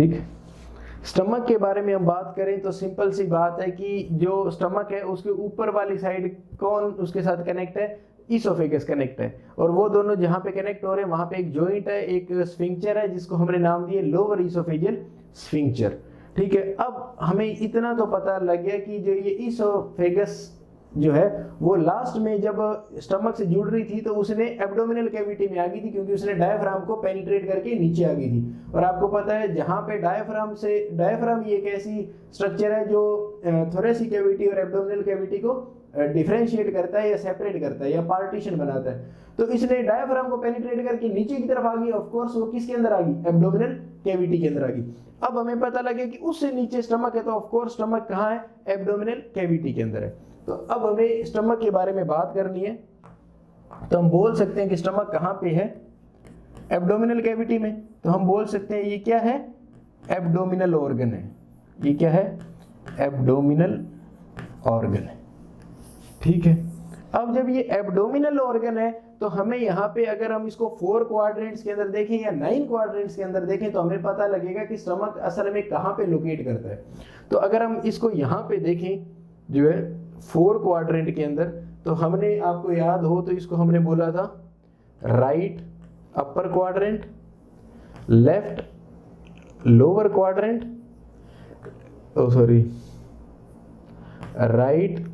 ठीक। स्टमक के बारे में हम बात करें तो सिंपल सी बात है कि जो स्टमक है उसके ऊपर वाली साइड कौन उसके साथ कनेक्ट है, इसोफेगस कनेक्ट है, और वो दोनों जहां पे कनेक्ट हो रहे हैं वहां पे एक जॉइंट है, एक स्फिंक्चर है जिसको हमने नाम दिया लोअर इसोफेजियल स्फिंक्चर। ठीक है, अब हमें इतना तो पता लग गया कि जो ये इसोफेगस जो है वो लास्ट में जब स्टमक से जुड़ रही थी तो उसने एब्डोमिनल कैविटी में आ गई थी, क्योंकि उसने डायफ्राम को पेनिट्रेट करके नीचे आ गई थी। और आपको पता है जहां पे डायफ्राम ये एक ऐसी स्ट्रक्चर है जो थोरेसिक कैविटी और एब्डोमिनल कैविटी को डिफरेंशिएट करता है या सेपरेट करता है या पार्टीशन बनाता है। तो इसने डायफ्राम को पेनिट्रेट करके नीचे की तरफ आ गई, ऑफ कोर्स वो किसके अंदर आ गई, एब्डोमिनल कैविटी के अंदर आ गई। अब हमें पता लगे कि उससे नीचे स्टमक है, तो ऑफ कोर्स स्टमक कहाँ है, एब्डोमिनल कैविटी के अंदर है। तो अब हमें स्टमक के बारे में बात करनी है, तो हम बोल सकते हैं कि स्टमक कहाँ पे है, एब्डोमिनल कैविटी में। तो हम बोल सकते हैं ये क्या है, एब्डोमिनल ऑर्गन है। ये क्या है, एब्डोमिनल ऑर्गन है। ठीक है, अब जब ये एब्डोमिनल ऑर्गन है तो हमें यहाँ पे अगर हम इसको 4 क्वाड्रेंट्स के अंदर देखें या 9 क्वाड्रेंट्स के अंदर देखें तो हमें पता लगेगा कि स्टमक असल में कहाँ पे लोकेट करता है। तो अगर हम इसको यहाँ पे देखें जो है 4 क्वाड्रेंट के अंदर, तो हमने आपको याद हो तो इसको हमने बोला था right upper quadrant, left lower quadrant, right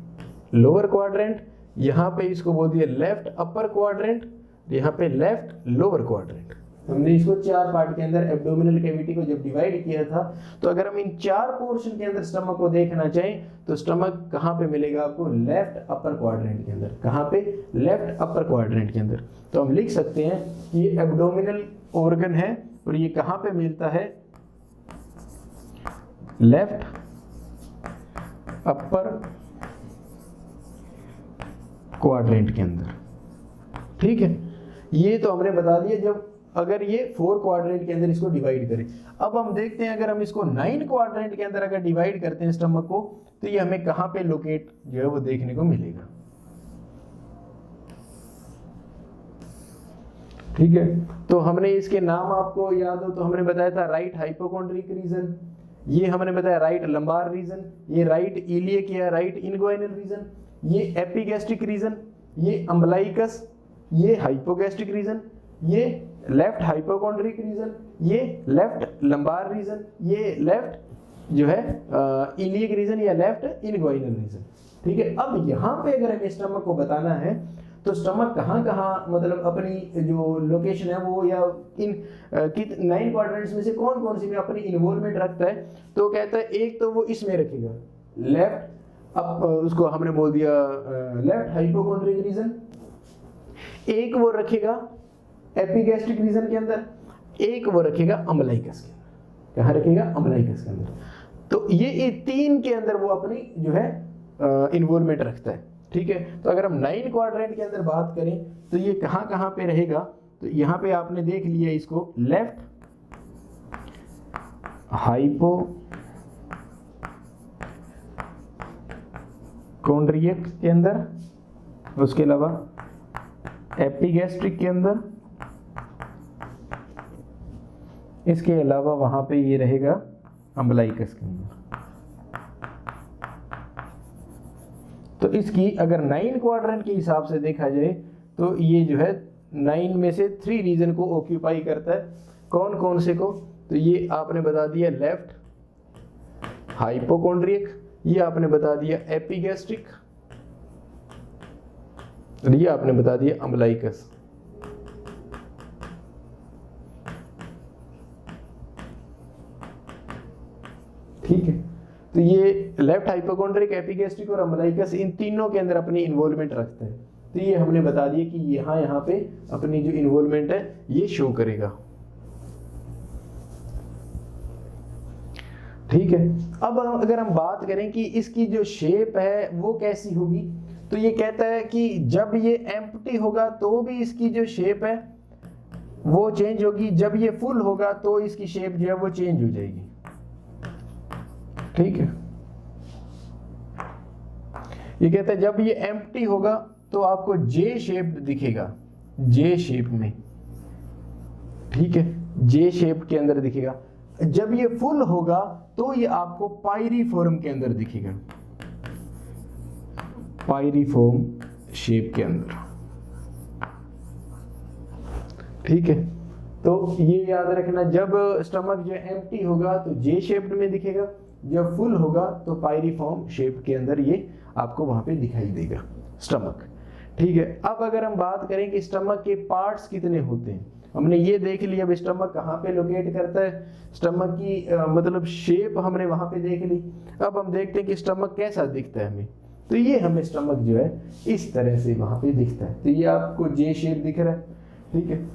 lower quadrant, यहाँ पे इसको बोल दिया लेफ्ट अपर क्वाड्रेंट, यहाँ पे लेफ्ट लोअर क्वाड्रेंट। हमने इसको 4 पार्ट के अंदर एब्डोमिनल कैविटी को जब डिवाइड किया था, तो अगर हम इन 4 पोर्शन के अंदर स्टमक को देखना चाहें तो स्टमक कहाँ पे मिलेगा आपको, लेफ्ट अपर क्वाड्रेंट के अंदर। कहाँ पे, लेफ्ट अपर क्वाड्रेंट के अंदर। तो हम लिख सकते हैं कि ये एब्डोमिनल ऑर्गन है और ये कहाँ पे मिलता है, लेफ्ट अपर क्वाड्रेंट के अंदर। ठीक है, ये तो हमने बता दिया जब अगर ये 4 क्वाड्रेंट के अंदर इसको डिवाइड करें। अब हम देखते हैं अगर हम इसको 9 क्वाड्रेंट के अंदर अगर डिवाइड करते हैं स्टमक को, तो ये हमें कहां पे लोकेट जो है वो देखने को मिलेगा। ठीक है, तो हमने इसके नाम आपको याद हो तो हमने बताया था राइट हाइपोकॉन्ड्रिक रीजन, ये हमने बताया राइट लंबार रीजन, ये राइट इलियक या राइट इनगुइनल रीजन, ये एपिगैस्ट्रिक रीजन, ये अम्बलाइकस, ये हाइपोगैस्ट्रिक रीजन, ये लेफ्ट हाइपोकॉन्ड्रिक रीजन, ये लेफ्ट लंबार रीजन, ये लेफ्ट जो है इलियक रीजन या लेफ्ट इनगुइनल रीजन। ठीक है, अब यहाँ पे अगर हमें स्टमक को बताना है तो स्टमक कहाँ कहाँ मतलब अपनी जो लोकेशन है वो या इन 9 क्वाड्रेंट्स में से कौन कौन सी में अपनी इन्वॉल्वमेंट रखता है, तो कहता है एक तो वो इसमें रखेगा लेफ्ट, अब उसको हमने बोल दिया लेफ्ट हाइपोकॉन्ड्रिक रीजन, एक वो रखेगा एपिगैस्ट्रिक रीजन के अंदर, एक वो रखेगा अम्बलाइकस के अंदर। कहाँ रखेगा, अम्बलाइकस के अंदर। तो ये 3 के अंदर वो अपनी जो है इन्वॉल्वमेंट रखता है। ठीक है, तो अगर हम 9 क्वाड्रेंट के अंदर बात करें तो ये कहाँ कहाँ पे रहेगा, तो यहाँ पे आपने देख लिया इसको लेफ्ट हाइपोकॉन्ड्रियक के अंदर, उसके अलावा एपिगैस्ट्रिक के अंदर, इसके अलावा वहां पे ये रहेगा अम्बलाइकस के अंदर। तो इसकी अगर 9 क्वाड्रेंट के हिसाब से देखा जाए तो ये जो है 9 में से 3 रीजन को ऑक्यूपाई करता है। कौन कौन से को, तो ये आपने बता दिया लेफ्ट हाइपोकॉन्ड्रियक, ये आपने बता दिया एपिगैस्ट्रिक, और ये आपने बता दिया अम्बलाइकस। ठीक है, तो ये लेफ्ट हाइपोकॉन्ड्रिक, एपिगैस्ट्रिक और अम्बलाइकस इन तीनों के अंदर अपनी इन्वॉल्वमेंट रखते हैं। तो ये हमने बता दिया कि यहाँ पे अपनी जो इन्वॉल्वमेंट है ये शो करेगा। ठीक है, अब अगर हम बात करें कि इसकी जो शेप है वो कैसी होगी, तो ये कहता है कि जब ये एम्प्टी होगा तो भी इसकी जो शेप है वो चेंज होगी, जब ये फुल होगा तो इसकी शेप जो है वो चेंज हो जाएगी। ठीक है, ये कहता है जब ये एम्प्टी होगा तो आपको जे शेप दिखेगा, जे शेप में। ठीक है, जे शेप के अंदर दिखेगा। जब ये फुल होगा तो ये आपको पायरीफॉर्म के अंदर दिखेगा, पायरीफॉर्म शेप के अंदर, ठीक है। तो ये याद रखना, जब स्टमक जो एम्प्टी होगा तो जे शेप्ड में दिखेगा, जब फुल होगा तो पायरीफॉर्म शेप के अंदर ये आपको वहां पे दिखाई देगा स्टमक, ठीक है। अब अगर हम बात करें कि स्टमक के पार्ट्स कितने होते हैं, हमने ये देख लिया अब स्टमक कहाँ पे लोकेट करता है, स्टमक की मतलब शेप हमने वहां पे देख ली। अब हम देखते हैं कि स्टमक कैसा दिखता है हमें, तो ये हमें स्टमक जो है इस तरह से वहां पे दिखता है, तो ये आपको जे शेप दिख रहा है, ठीक है।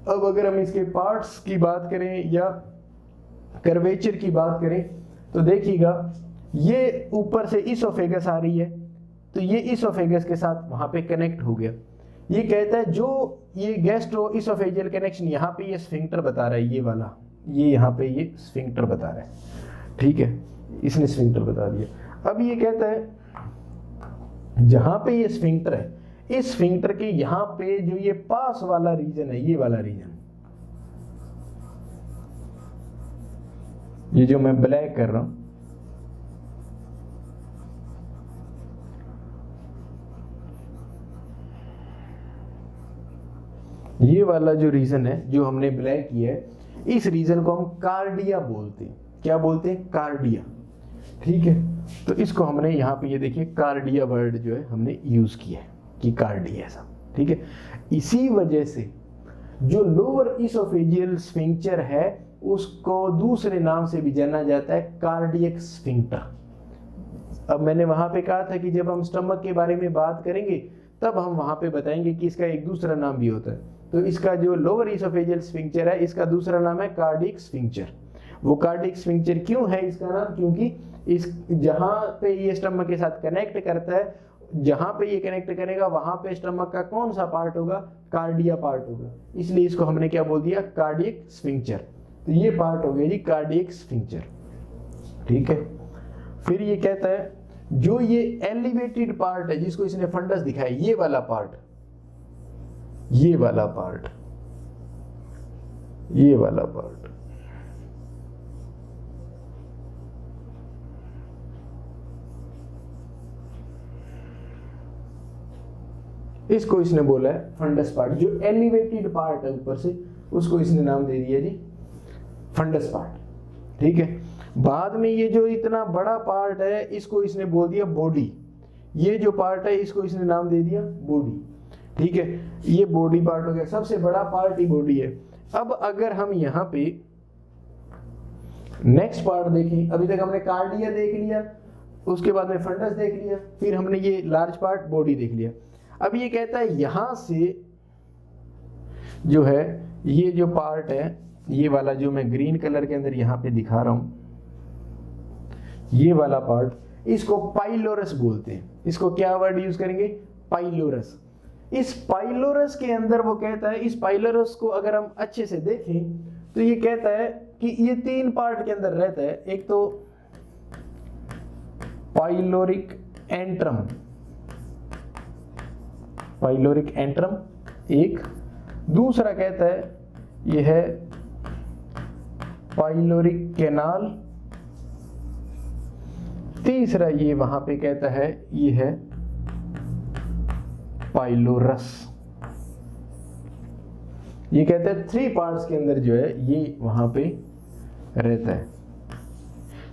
अब अगर हम इसके पार्ट्स की बात करें या कर्वेचर की बात करें तो देखिएगा ये ऊपर से इसोफेगस आ रही है, तो ये इसोफेगस के साथ वहां पे कनेक्ट हो गया। ये कहता है जो ये गैस्ट्रो इसोफेजियल कनेक्शन यहाँ पे ये स्फिंक्टर बता रहा है, ये वाला, ये यहाँ पे ये स्फिंक्टर बता रहा है, ठीक है, इसने स्फिंक्टर बता दिया। अब ये कहता है जहां पे ये स्फिंक्टर है, इस स्फिंक्टर के यहाँ पे जो ये पास वाला रीजन है, ये वाला रीजन, ये जो मैं ब्लैक कर रहा हूं, ये वाला जो रीजन है जो हमने ब्लैक किया है, इस रीजन को हम कार्डिया बोलते हैं। क्या बोलते हैं? कार्डिया, ठीक है। तो इसको हमने यहाँ पे ये देखिए कार्डिया वर्ड जो है हमने यूज किया है कि कार्डिया ऐसा, ठीक है। इसी वजह से जो लोअर इसोफेजियल स्फिंक्टर है उसको दूसरे नाम से भी जाना जाता है कार्डियक स्फिंक्टर। अब मैंने वहां पे कहा था कि जब हम स्टमक के बारे में बात करेंगे तब हम वहां पे बताएंगे कि इसका एक दूसरा नाम भी होता है। तो इसका जो लोअर इसोफेजियल स्फिंक्टर है इसका दूसरा नाम है कार्डियक स्फिंक्टर। वो कार्डियक स्फिंक्टर क्यों है इसका नाम? क्योंकि इस जहां पे ये स्टमक के साथ कनेक्ट करता है, जहां पे ये कनेक्ट करेगा वहां पे स्टमक का कौन सा पार्ट होगा? कार्डिया पार्ट होगा, इसलिए इसको हमने क्या बोल दिया? Cardiac sphincter. तो ये पार्ट हो गया जी कार्डियक स्फिंक्टर, ठीक है। फिर ये कहता है जो ये एलिवेटेड पार्ट है जिसको इसने फंडस दिखाया, ये वाला पार्ट, ये वाला पार्ट, ये वाला पार्ट, इसको इसने बोला है फंडस पार्ट। जो एलिवेटेड पार्ट है ऊपर से उसको इसने नाम दे दिया जी फंडस पार्ट, ठीक है। बाद में ये जो इतना बड़ा पार्ट है इसको इसने बोल दिया बॉडी। ये जो पार्ट है इसको इसने नाम दे दिया बॉडी, ठीक है। ये बॉडी पार्ट हो गया, सबसे बड़ा पार्ट ही बॉडी है। अब अगर हम यहाँ पे नेक्स्ट पार्ट देखें, अभी तक हमने कार्डिया देख लिया, उसके बाद में फंडस देख लिया, फिर हमने ये लार्ज पार्ट बॉडी देख लिया। अब ये कहता है यहां से जो है ये जो पार्ट है, ये वाला जो मैं ग्रीन कलर के अंदर यहां पे दिखा रहा हूं, ये वाला पार्ट, इसको पाइलोरस बोलते हैं। इसको क्या वर्ड यूज करेंगे? पाइलोरस। इस पाइलोरस के अंदर वो कहता है, इस पाइलोरस को अगर हम अच्छे से देखें तो ये कहता है कि ये तीन पार्ट के अंदर रहता है। एक तो पाइलोरिक एंट्रम, पाइलोरिक एंट्रम एक, दूसरा कहता है ये है पाइलोरिक कैनाल, तीसरा ये वहां पे कहता है ये है पाइलोरस। ये कहता है थ्री पार्ट्स के अंदर जो है ये वहां पे रहता है।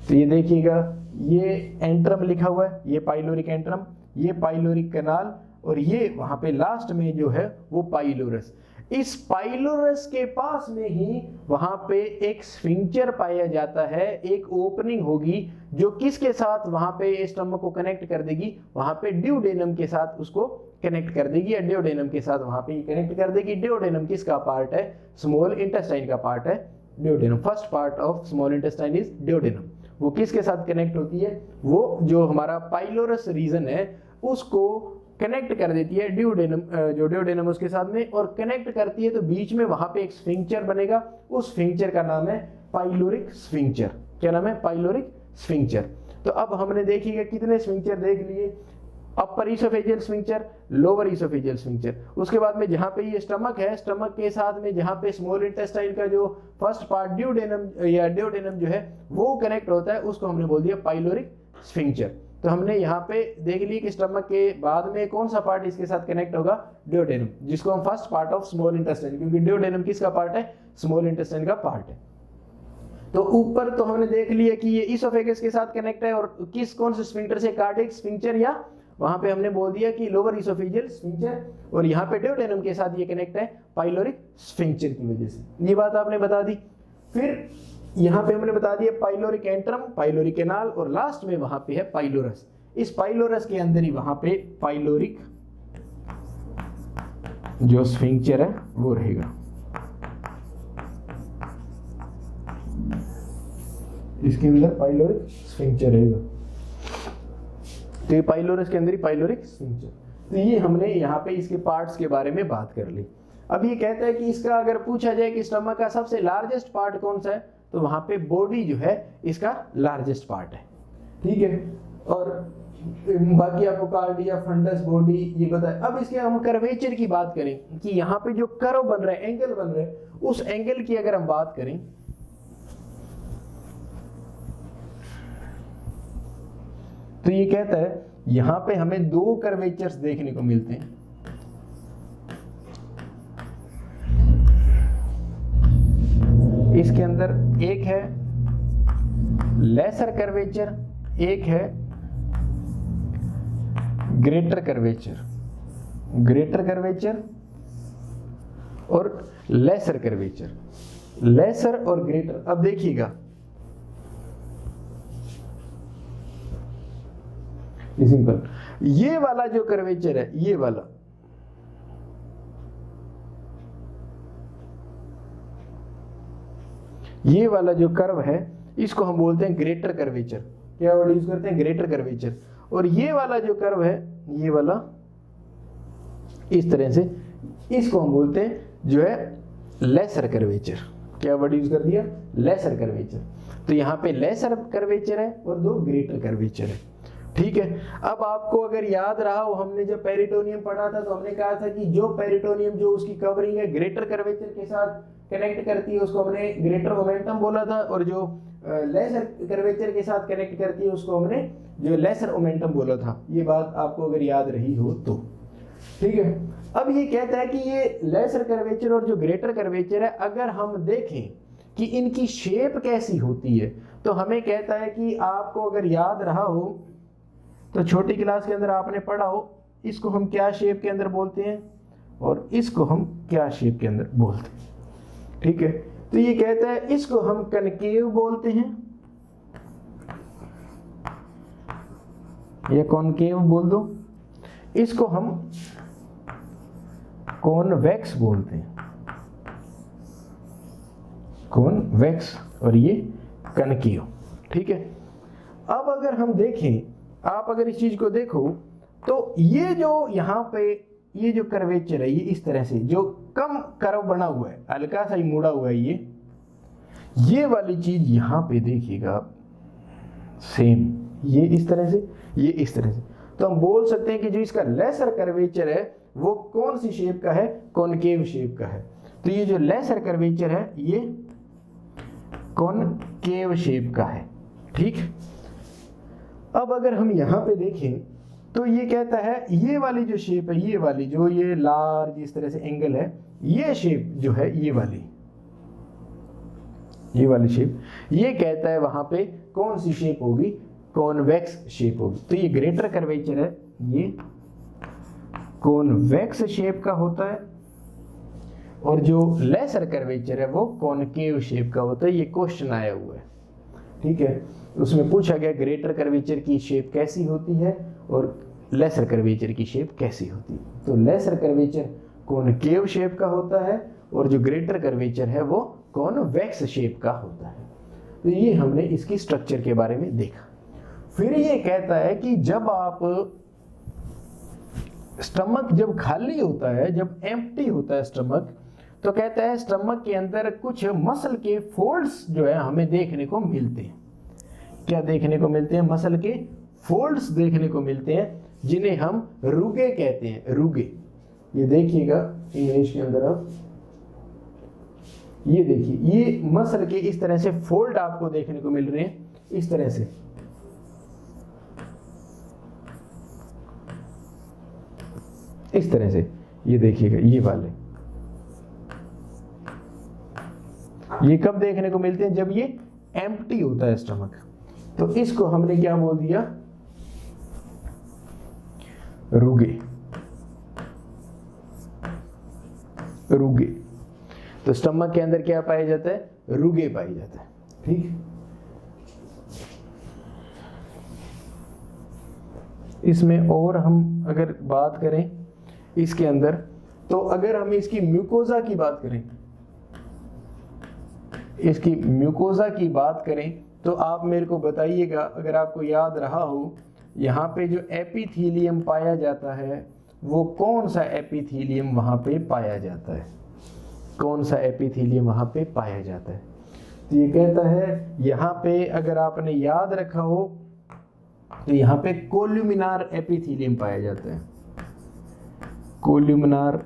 तो ये देखिएगा ये एंट्रम लिखा हुआ है, ये पाइलोरिक एंट्रम, ये पाइलोरिक कैनाल, और ये वहां पे लास्ट में जो है वो पाइलोरस। इस पाइलोरस के पास में ही वहां पे एक स्फिंक्टर पाया जाता है, एक ओपनिंग होगी जो किसके साथ वहां पे स्टमक को कनेक्ट कर देगी? वहां पे ड्यूडेनम के साथ उसको कनेक्ट कर देगी, या ड्यूडेनम के साथ वहां पे कनेक्ट कर देगी। ड्यूडेनम किसका पार्ट है? स्मॉल इंटेस्टाइन का पार्ट है duodenum. First part of small intestine is duodenum. वो किसके साथ कनेक्ट होती है? वो जो हमारा पाइलोरस रीजन है उसको कनेक्ट कर देती है ड्यूडेनम, जो ड्यूडेनम उसके साथ में, और कनेक्ट करती है तो बीच में वहां पे एक स्फिंक्टर बनेगा। उस स्फिंक्टर का नाम है पाइलोरिक स्फिंक्टर। क्या नाम है? Pyloric sphincter. तो अब हमने देखिएगा कितने स्फिंक्टर देख लिए, upper oesophageal sphincter, lower oesophageal sphincter. उसके बाद में जहां पे ये स्टमक है, स्टमक के साथ में जहां पे स्मॉल इंटेस्टाइन का जो फर्स्ट पार्ट ड्यूडेनम या ड्यूडेनम जो है वो कनेक्ट होता है, उसको हमने बोल दिया पाइलोरिक स्फिंक्टर। तो हमने यहाँ पे देख लिया कि स्टमक के बाद में कौन सा पार्ट इसके साथ कनेक्ट होगा, ड्यूडेनम, जिसको हम first part of small intestine, क्योंकि ड्यूडेनम किसका पार्ट है, स्मॉल इंटेस्टाइन का पार्ट है। तो ऊपर तो हमने देख लिया कि ये इसोफेगस के साथ कनेक्ट है, और किस कौन से स्फिंक्टर से, कार्डियक स्फिंक्टर, या वहां पे हमने बोल दिया कि लोअर इसोफेजियल स्फिंक्टर, और यहाँ पे ड्यूडेनम के साथ ये कनेक्ट है पाइलोरिक स्फिंक्टर की वजह से। ये बात आपने बता दी। फिर यहाँ पे हमने बता दिया पाइलोरिक एंट्रम, पाइलोरिक कैनाल, और लास्ट में वहां पे है पाइलोरस। इस पाइलोरस के अंदर ही वहां पे पाइलोरिक जो स्फिंक्टर है वो रहेगा। इसके अंदर पाइलोरिक स्फिंक्टर रहेगा। तो ये पाइलोरस के अंदर ही पाइलोरिक स्फिंक्टर। तो ये हमने यहाँ पे इसके पार्ट्स के बारे में बात कर ली। अब ये कहता है कि इसका अगर पूछा जाए कि स्टमक का सबसे लार्जेस्ट पार्ट कौन सा है, तो वहां पे बॉडी जो है इसका लार्जेस्ट पार्ट है, ठीक है। और बाकी आपको कार्डिया, फंडस, बॉडी ये बताए। अब इसके हम कर्वेचर की बात करें कि यहाँ पे जो कर्व बन रहा है, एंगल बन रहा है, उस एंगल की अगर हम बात करें तो ये कहता है यहां पे हमें दो कर्वेचर्स देखने को मिलते हैं। इसके अंदर एक है लेसर कर्वेचर, एक है ग्रेटर कर्वेचर। ग्रेटर कर्वेचर और लेसर कर्वेचर, लेसर और ग्रेटर। अब देखिएगा सिंपल, ये वाला जो कर्वेचर है, ये वाला, ये वाला जो कर्व है इसको हम बोलते हैं ग्रेटर कर्वेचर। क्या वर्ड यूज करते हैं, ग्रेटर कर्वेचर। और ये वाला जो कर्व है, ये वाला इस तरह से, इसको हम बोलते हैं जो है लेसर कर्वेचर। क्या वर्ड यूज कर दिया, लेसर कर्वेचर। तो यहाँ पे लेसर कर्वेचर है और दो ग्रेटर कर्वेचर है, ठीक है। अब आपको अगर याद रहा हो, हमने जब पेरिटोनियम पढ़ा था तो हमने कहा था कि जो पेरिटोनियम जो उसकी कवरिंग है ग्रेटर कर्वेचर के साथ कनेक्ट करती है उसको हमने ग्रेटर मोमेंटम बोला था, और जो लेसर कर्वेचर के साथ कनेक्ट करती है उसको हमने जो लेसर मोमेंटम बोला था। ये बात आपको अगर याद रही हो तो, ठीक है। अब ये कहता है कि ये लेसर कर्वेचर और जो ग्रेटर कर्वेचर है, अगर हम देखें कि इनकी शेप कैसी होती है, तो हमें कहता है कि आपको अगर याद रहा हो तो छोटी क्लास के अंदर आपने पढ़ा हो, इसको हम क्या शेप के अंदर बोलते हैं और इसको हम क्या शेप के अंदर बोलते हैं, ठीक है। तो ये कहता है इसको हम कनकेव बोलते हैं या कॉनकेव बोल दो, इसको हम कॉन्वेक्स बोलते हैं, कॉन्वेक्स, और ये कनकेव, ठीक है। अब अगर हम देखें, आप अगर इस चीज को देखो तो ये जो यहाँ पे ये जो कर्वेचर है, ये इस तरह से जो कम कर्व बना हुआ है, हल्का सा ही मुड़ा हुआ है, ये वाली चीज यहाँ पे देखिएगा सेम, ये इस तरह से, ये इस तरह से। तो हम बोल सकते हैं कि जो इसका लेसर कर्वेचर है वो कौन सी शेप का है, कॉनकेव शेप का है। तो ये जो लेसर कर्वेचर है ये कॉनकेव शेप का है, ठीक। अब अगर हम यहाँ पे देखें तो ये कहता है ये वाली जो शेप है, ये वाली जो ये लार्ज इस तरह से एंगल है, ये शेप जो है ये वाली शेप, ये कहता है वहां पे कौन सी शेप होगी, कॉन्वेक्स शेप होगी। तो ये ग्रेटर कर्वेचर है, ये कॉन्वेक्स शेप का होता है, और जो लेसर कर्वेचर है वो कॉनकेव शेप का होता है। ये क्वेश्चन आया हुआ है, ठीक है। उसमें पूछा गया ग्रेटर कर्वेचर की शेप कैसी होती है और लेसर कर्वेचर की शेप कैसी होती है। तो लेसर कर्वेचर कॉनकेव शेप का होता है और जो ग्रेटर कर्वेचर है वो कॉन्वेक्स शेप का होता है। तो ये हमने इसकी स्ट्रक्चर के बारे में देखा। फिर ये कहता है कि जब आप स्टमक जब खाली होता है, जब एम्प्टी होता है स्टमक, तो कहता है स्टमक के अंदर कुछ मसल के फोल्ड्स जो है हमें देखने को मिलते हैं। क्या देखने को मिलते हैं, मसल के फोल्ड्स देखने को मिलते हैं, जिन्हें हम रुगे कहते हैं, रुगे। ये देखिएगा इंग्लिश के अंदर आप ये देखिए, ये मसल के इस तरह से फोल्ड आपको देखने को मिल रहे हैं, इस तरह से। इस तरह से ये देखिएगा, ये वाले ये कब देखने को मिलते हैं? जब ये एम्प्टी होता है स्टमक। तो इसको हमने क्या बोल दिया? रुगे। रुगे। तो स्टमक के अंदर क्या पाया जाता है? रुगे पाया जाता है। ठीक। इसमें और हम अगर बात करें इसके अंदर, तो अगर हम इसकी म्यूकोजा की बात करें, इसकी म्यूकोजा की बात करें तो आप मेरे को बताइएगा, अगर आपको याद रहा हो, यहाँ पे जो एपिथीलियम पाया जाता है वो कौन सा एपिथीलियम वहाँ पे पाया जाता है? कौन सा एपिथीलियम वहाँ पे पाया जाता है? तो ये कहता है यहाँ पे, अगर आपने याद रखा हो तो यहाँ पे कोल्यूमिनार एपिथीलियम पाया जाता है। कोल्यूमिनार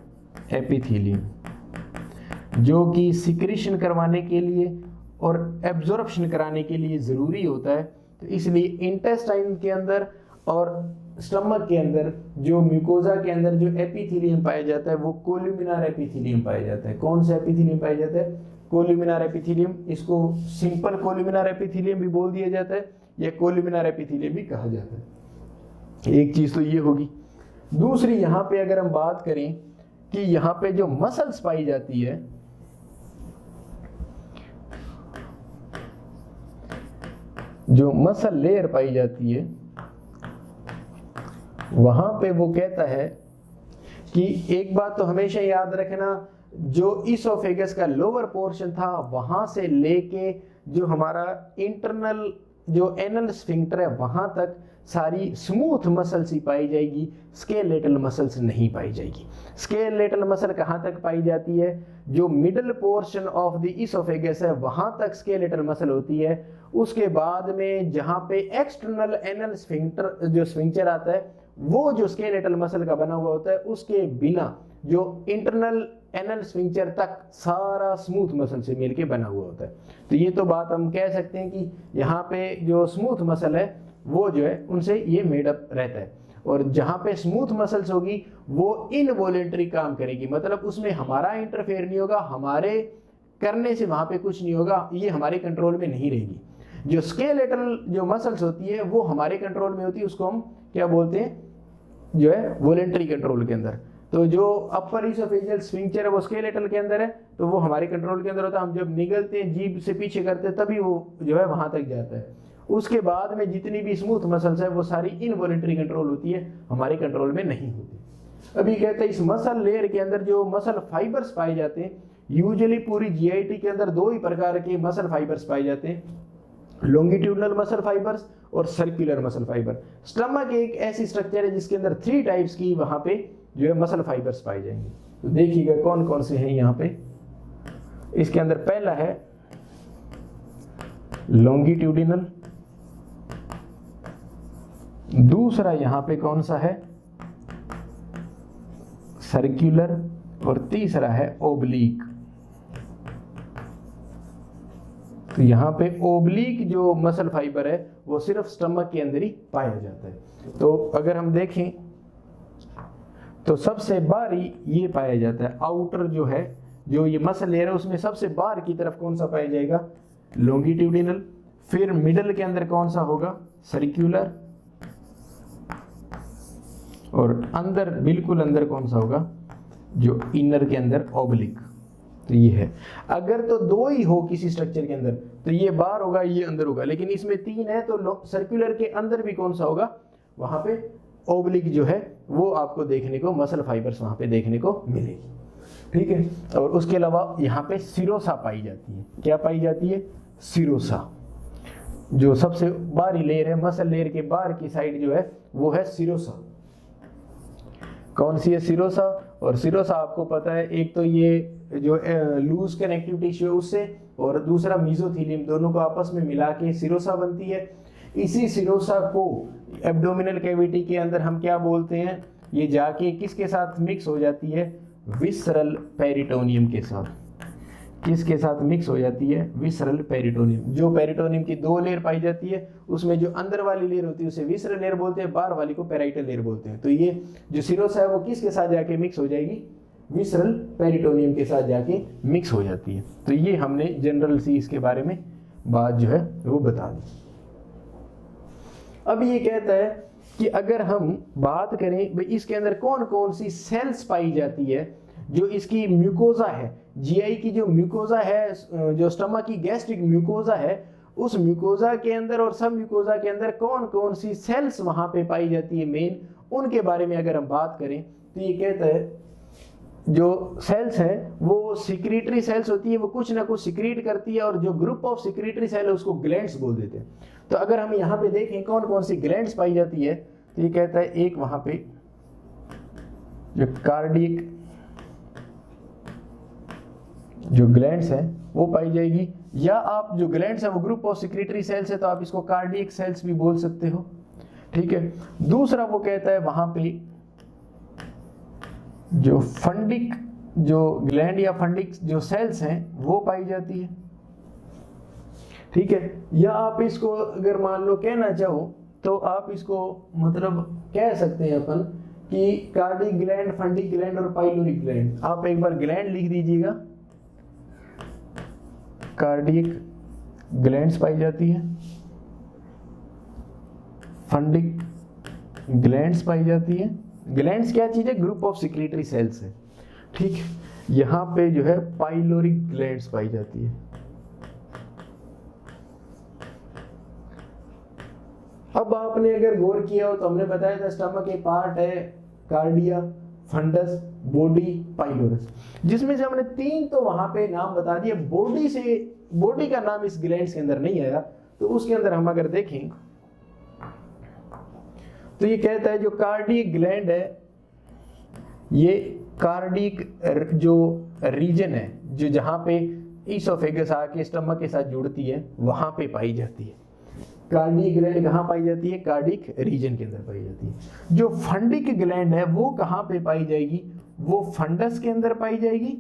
एपिथीलियम, जो कि सिक्रीशन करवाने के लिए और एब्जॉर्प्शन कराने के लिए ज़रूरी होता है। तो इसलिए इंटेस्टाइन के अंदर और स्टमक के अंदर, जो म्यूकोजा के अंदर जो एपिथीलियम पाया जाता है वो कोल्यूमिनार एपिथीलियम पाया जाता है। कौन सा एपिथीलियम पाया जाता है? कोल्यूमिनार एपिथीलियम। इसको सिंपल कोल्यूमिनार एपिथीलियम भी बोल दिया जाता है या कोल्यूमिनार एपिथीलियम भी कहा जाता है। एक चीज़ तो ये होगी। दूसरी, यहाँ पे अगर हम बात करें कि यहाँ पे जो मसल्स पाई जाती है, जो मसल लेयर पाई जाती है, वहां पे वो कहता है कि एक बात तो हमेशा याद रखना, जो इसोफेगस का लोअर पोर्शन था वहां से लेके जो हमारा इंटरनल जो एनल स्फिंक्टर है वहां तक सारी स्मूथ मसल्स ही पाई जाएगी, स्केलेटल मसल्स नहीं पाई जाएगी। स्केलेटल मसल कहाँ तक पाई जाती है? जो middle portion of the oesophagus है वहां तक स्केलेटल मसल होती है। उसके बाद में जहाँ पे एक्सटर्नल एनल स्फिंक्टर जो स्फिंक्टर आता है वो जो स्केलेटल मसल का बना हुआ होता है, उसके बिना जो इंटरनल एनल स्फिंक्टर तक सारा स्मूथ मसल से मिलके बना हुआ होता है। तो ये तो बात हम कह सकते हैं कि यहाँ पे जो स्मूथ मसल है वो जो है उनसे ये मेडअप रहता है। और जहाँ पे स्मूथ मसल्स होगी वो इनवॉलेंटरी काम करेगी, मतलब उसमें हमारा इंटरफेयर नहीं होगा, हमारे करने से वहाँ पे कुछ नहीं होगा, ये हमारे कंट्रोल में नहीं रहेगी। जो स्केलेटल जो मसल्स होती है वो हमारे कंट्रोल में होती है, उसको हम क्या बोलते हैं? जो है वॉलेंटरी कंट्रोल के अंदर। तो जो अपर इसोफेजियल स्फिंक्टर है वो स्केलेटल के अंदर है, तो वो हमारे कंट्रोल के अंदर होता है। हम जब निगलते हैं, जीभ से पीछे करते हैं, तभी वो जो है वहां तक जाता है। उसके बाद में जितनी भी स्मूथ मसल्स है वो सारी इनवॉलेंटरी कंट्रोल होती है, हमारे कंट्रोल में नहीं होती। अभी कहते हैं इस मसल लेयर के अंदर जो मसल फाइबर्स पाए जाते हैं, यूजुअली पूरी जीआईटी के अंदर दो ही प्रकार के मसल फाइबर्स पाए जाते हैं, लॉन्गिट्यूडनल मसल फाइबर्स और सर्कुलर मसल फाइबर। स्टमक एक ऐसी स्ट्रक्चर है जिसके अंदर 3 टाइप्स की वहां पे जो है मसल फाइबर्स पाए जाएंगे। तो देखिएगा कौन कौन से हैं यहाँ पे। इसके अंदर पहला है लॉन्गिट्यूडिनल, दूसरा यहाँ पे कौन सा है? सर्कुलर, और तीसरा है ओब्लीक। तो यहाँ पे ओब्लीक जो मसल फाइबर है वो सिर्फ स्टमक के अंदर ही पाया जाता है। तो अगर हम देखें तो सबसे बाहरी ये पाया जाता है, आउटर जो है जो ये मसल लेयर है उसमें सबसे बाहर की तरफ कौन सा पाया जाएगा? लॉन्गिट्यूडिनल। फिर मिडल के अंदर कौन सा होगा? सर्कुलर। और अंदर, बिल्कुल अंदर कौन सा होगा? जो इनर के अंदर ओब्लिक। तो ये है। अगर तो दो ही हो किसी स्ट्रक्चर के अंदर तो ये बाहर होगा, ये अंदर होगा, लेकिन इसमें 3 है तो सर्कुलर के अंदर भी कौन सा होगा? वहां पे ओब्लिक जो है वो आपको देखने को मसल फाइबर्स वहां पे देखने को मिलेगी। ठीक है। और उसके अलावा यहाँ पे सिरोसा पाई जाती है। क्या पाई जाती है? सिरोसा। जो सबसे बाहरी लेयर है, मसल लेयर के बाहर की साइड जो है वो है सिरोसा। कौन सी है? सिरोसा। और सिरोसा आपको पता है, एक तो ये जो लूज कनेक्टिव टिश्यू है उससे, और दूसरा मीजोथीलियम, दोनों को आपस में मिला के सिरोसा बनती है। इसी सिरोसा को एब्डोमिनल कैविटी के अंदर हम क्या बोलते हैं, ये जाके किसके साथ मिक्स हो जाती है, विसरल पेरिटोनियम के साथ। किसके साथ मिक्स हो जाती है, विसरल पेरिटोनियम। जो पेरिटोनियम की दो लेयर पाई जाती है, उसमें जो अंदर वाली लेयर होती है उसे विसरल लेयर बोलते हैं, बाहर वाली को पेराइटल लेयर बोलते हैं। तो ये जो सिरोसा है वो किसके साथ जाके मिक्स हो जाएगी, विसरल पेरिटोनियम के साथ जाके मिक्स हो जाती है। तो ये हमने जनरल सी इसके बारे में बात जो है वो बता दी। अब ये कहता है कि अगर हम बात करें भाई इसके अंदर कौन कौन सी सेल्स पाई जाती है, जो इसकी म्यूकोजा है, जीआई की जो म्यूकोजा है, जो स्टमक की गैस्ट्रिक म्यूकोजा है, उस म्यूकोजा के अंदर और सब म्यूकोजा के अंदर कौन कौन सी सेल्स वहां पे पाई जाती है मेन, उनके बारे में अगर हम बात करें तो ये कहता है जो सेल्स है वो सिक्रीटरी सेल्स होती है, वो कुछ ना कुछ सिक्रीट करती है, और जो ग्रुप ऑफ सिक्रीटरी सेल है उसको ग्लैंड्स बोल देते हैं। तो अगर हम यहाँ पे देखें कौन कौन सी ग्लैंड्स पाई जाती है, तो ये कहता है एक वहां पे जो कार्डियक जो ग्लैंड्स है वो पाई जाएगी, या आप जो ग्लैंड्स है वो ग्रुप ऑफ सिक्रीटरी सेल्स है तो आप इसको कार्डियक सेल्स भी बोल सकते हो, ठीक है। दूसरा वो कहता है वहां पे जो फंडिक जो ग्लैंड या फंडिक जो सेल्स हैं वो पाई जाती है, ठीक है। या आप इसको अगर मान लो कहना चाहो तो आप इसको मतलब कह सकते हैं अपन कि कार्डिक ग्लैंड, फंडिक ग्लैंड और पाइलोरिक ग्लैंड। आप एक बार ग्लैंड लिख दीजिएगा, कार्डियक ग्लैंड्स पाई जाती है, फंडिक ग्लैंड्स पाई जाती है। ग्लैंड्स क्या चीज है, ग्रुप ऑफ सिक्रीटरी सेल्स है, ठीक। यहां पे जो है पाइलोरिक ग्लैंड्स पाई जाती है। अब आपने अगर गौर किया हो तो हमने बताया था स्टमक के पार्ट है कार्डिया, फंडस, बॉडी, पाइलोरस, जिसमें से हमने तीन तो वहां पे नाम बता दिए। बॉडी का नाम इस ग्लैंड्स के अंदर नहीं आया, तो उसके अंदर हम अगर देखें तो ये कहता है जो कार्डियक ग्लैंड है, ये कार्डियक जो रीजन है, जो जहां पे ईसोफेगस आके स्टमक के साथ जुड़ती है वहां पे पाई जाती है। कार्डियक ग्लैंड कहाँ पाई जाती है, कार्डियक रीजन के अंदर पाई जाती है। जो फंडिक ग्लैंड है वो कहाँ पे पाई जाएगी, वो फंडस के अंदर पाई जाएगी,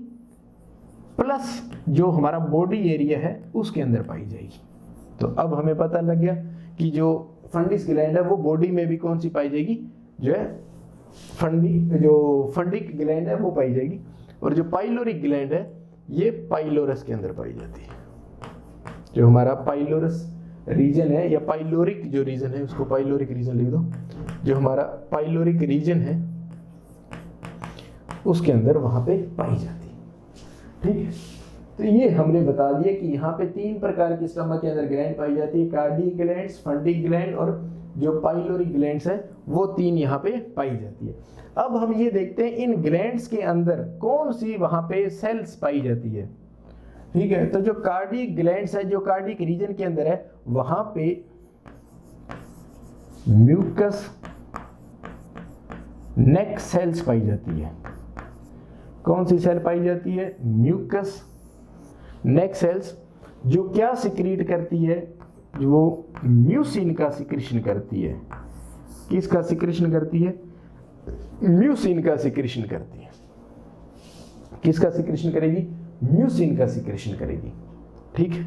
प्लस जो हमारा बॉडी एरिया है उसके अंदर पाई जाएगी। तो अब हमें पता लग गया कि जो फंडिस ग्लैंड है वो बॉडी में भी कौन सी पाई जाएगी, जो है फंडिक ग्लैंड है वो पाई जाएगी, और जो पाइलोरिक ग्लैंड है ये पाइलोरस के अंदर पाई जाती है। जो हमारा पाइलोरस रीजन है या पाइलोरिक जो रीजन है उसको पाइलोरिक रीजन लिख दो, जो हमारा पाइलोरिक रीजन है उसके अंदर वहां पे पाई जाती है, ठीक है। तो ये हमने बता दिया कि यहाँ पे तीन प्रकार की स्टमक के अंदर ग्लैंड पाई जाती है, कार्डियक ग्लैंड्स, फंडिक ग्लैंड और जो पाइलोरिक ग्लैंड्स है वो तीन यहाँ पे पाई जाती है। अब हम ये देखते हैं इन ग्लैंड्स के अंदर कौन सी वहां पे सेल्स पाई जाती है, ठीक है। तो जो कार्डियक ग्लैंड्स है, जो कार्डियक रीजन के अंदर है, वहां पे म्यूकस नेक सेल्स पाई जाती है। कौन सी सेल पाई जाती है, म्यूकस नेक सेल्स, जो क्या सिक्रीट करती है, जो म्यूसिन का सिक्रीशन करती है। किसका सिक्रीशन करती है, म्यूसिन का सिक्रीशन करती है। किसका सिक्रीशन करेगी, म्यूसिन का सिक्रीशन करेगी, ठीक है।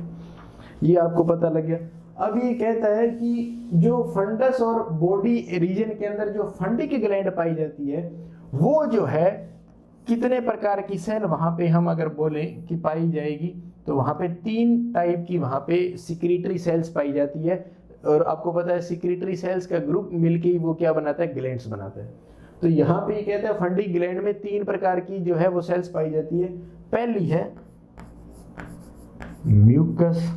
ये आपको पता लग गया। अब ये कहता है कि जो फंडस और बॉडी रीजन के अंदर जो फंडिक ग्लैंड पाई जाती है वो जो है कितने प्रकार की सेल वहां पे हम अगर बोले कि पाई जाएगी, तो वहां पे तीन टाइप की वहां पे सिक्रीटरी सेल्स पाई जाती है। और आपको पता है सिक्रीटरी सेल्स का ग्रुप मिलके वो क्या बनाता है, ग्लैंड्स बनाता है। तो यहाँ पे ये कहता है फंडिक ग्लैंड में तीन प्रकार की जो है वो सेल्स पाई जाती है। पहली है म्यूकस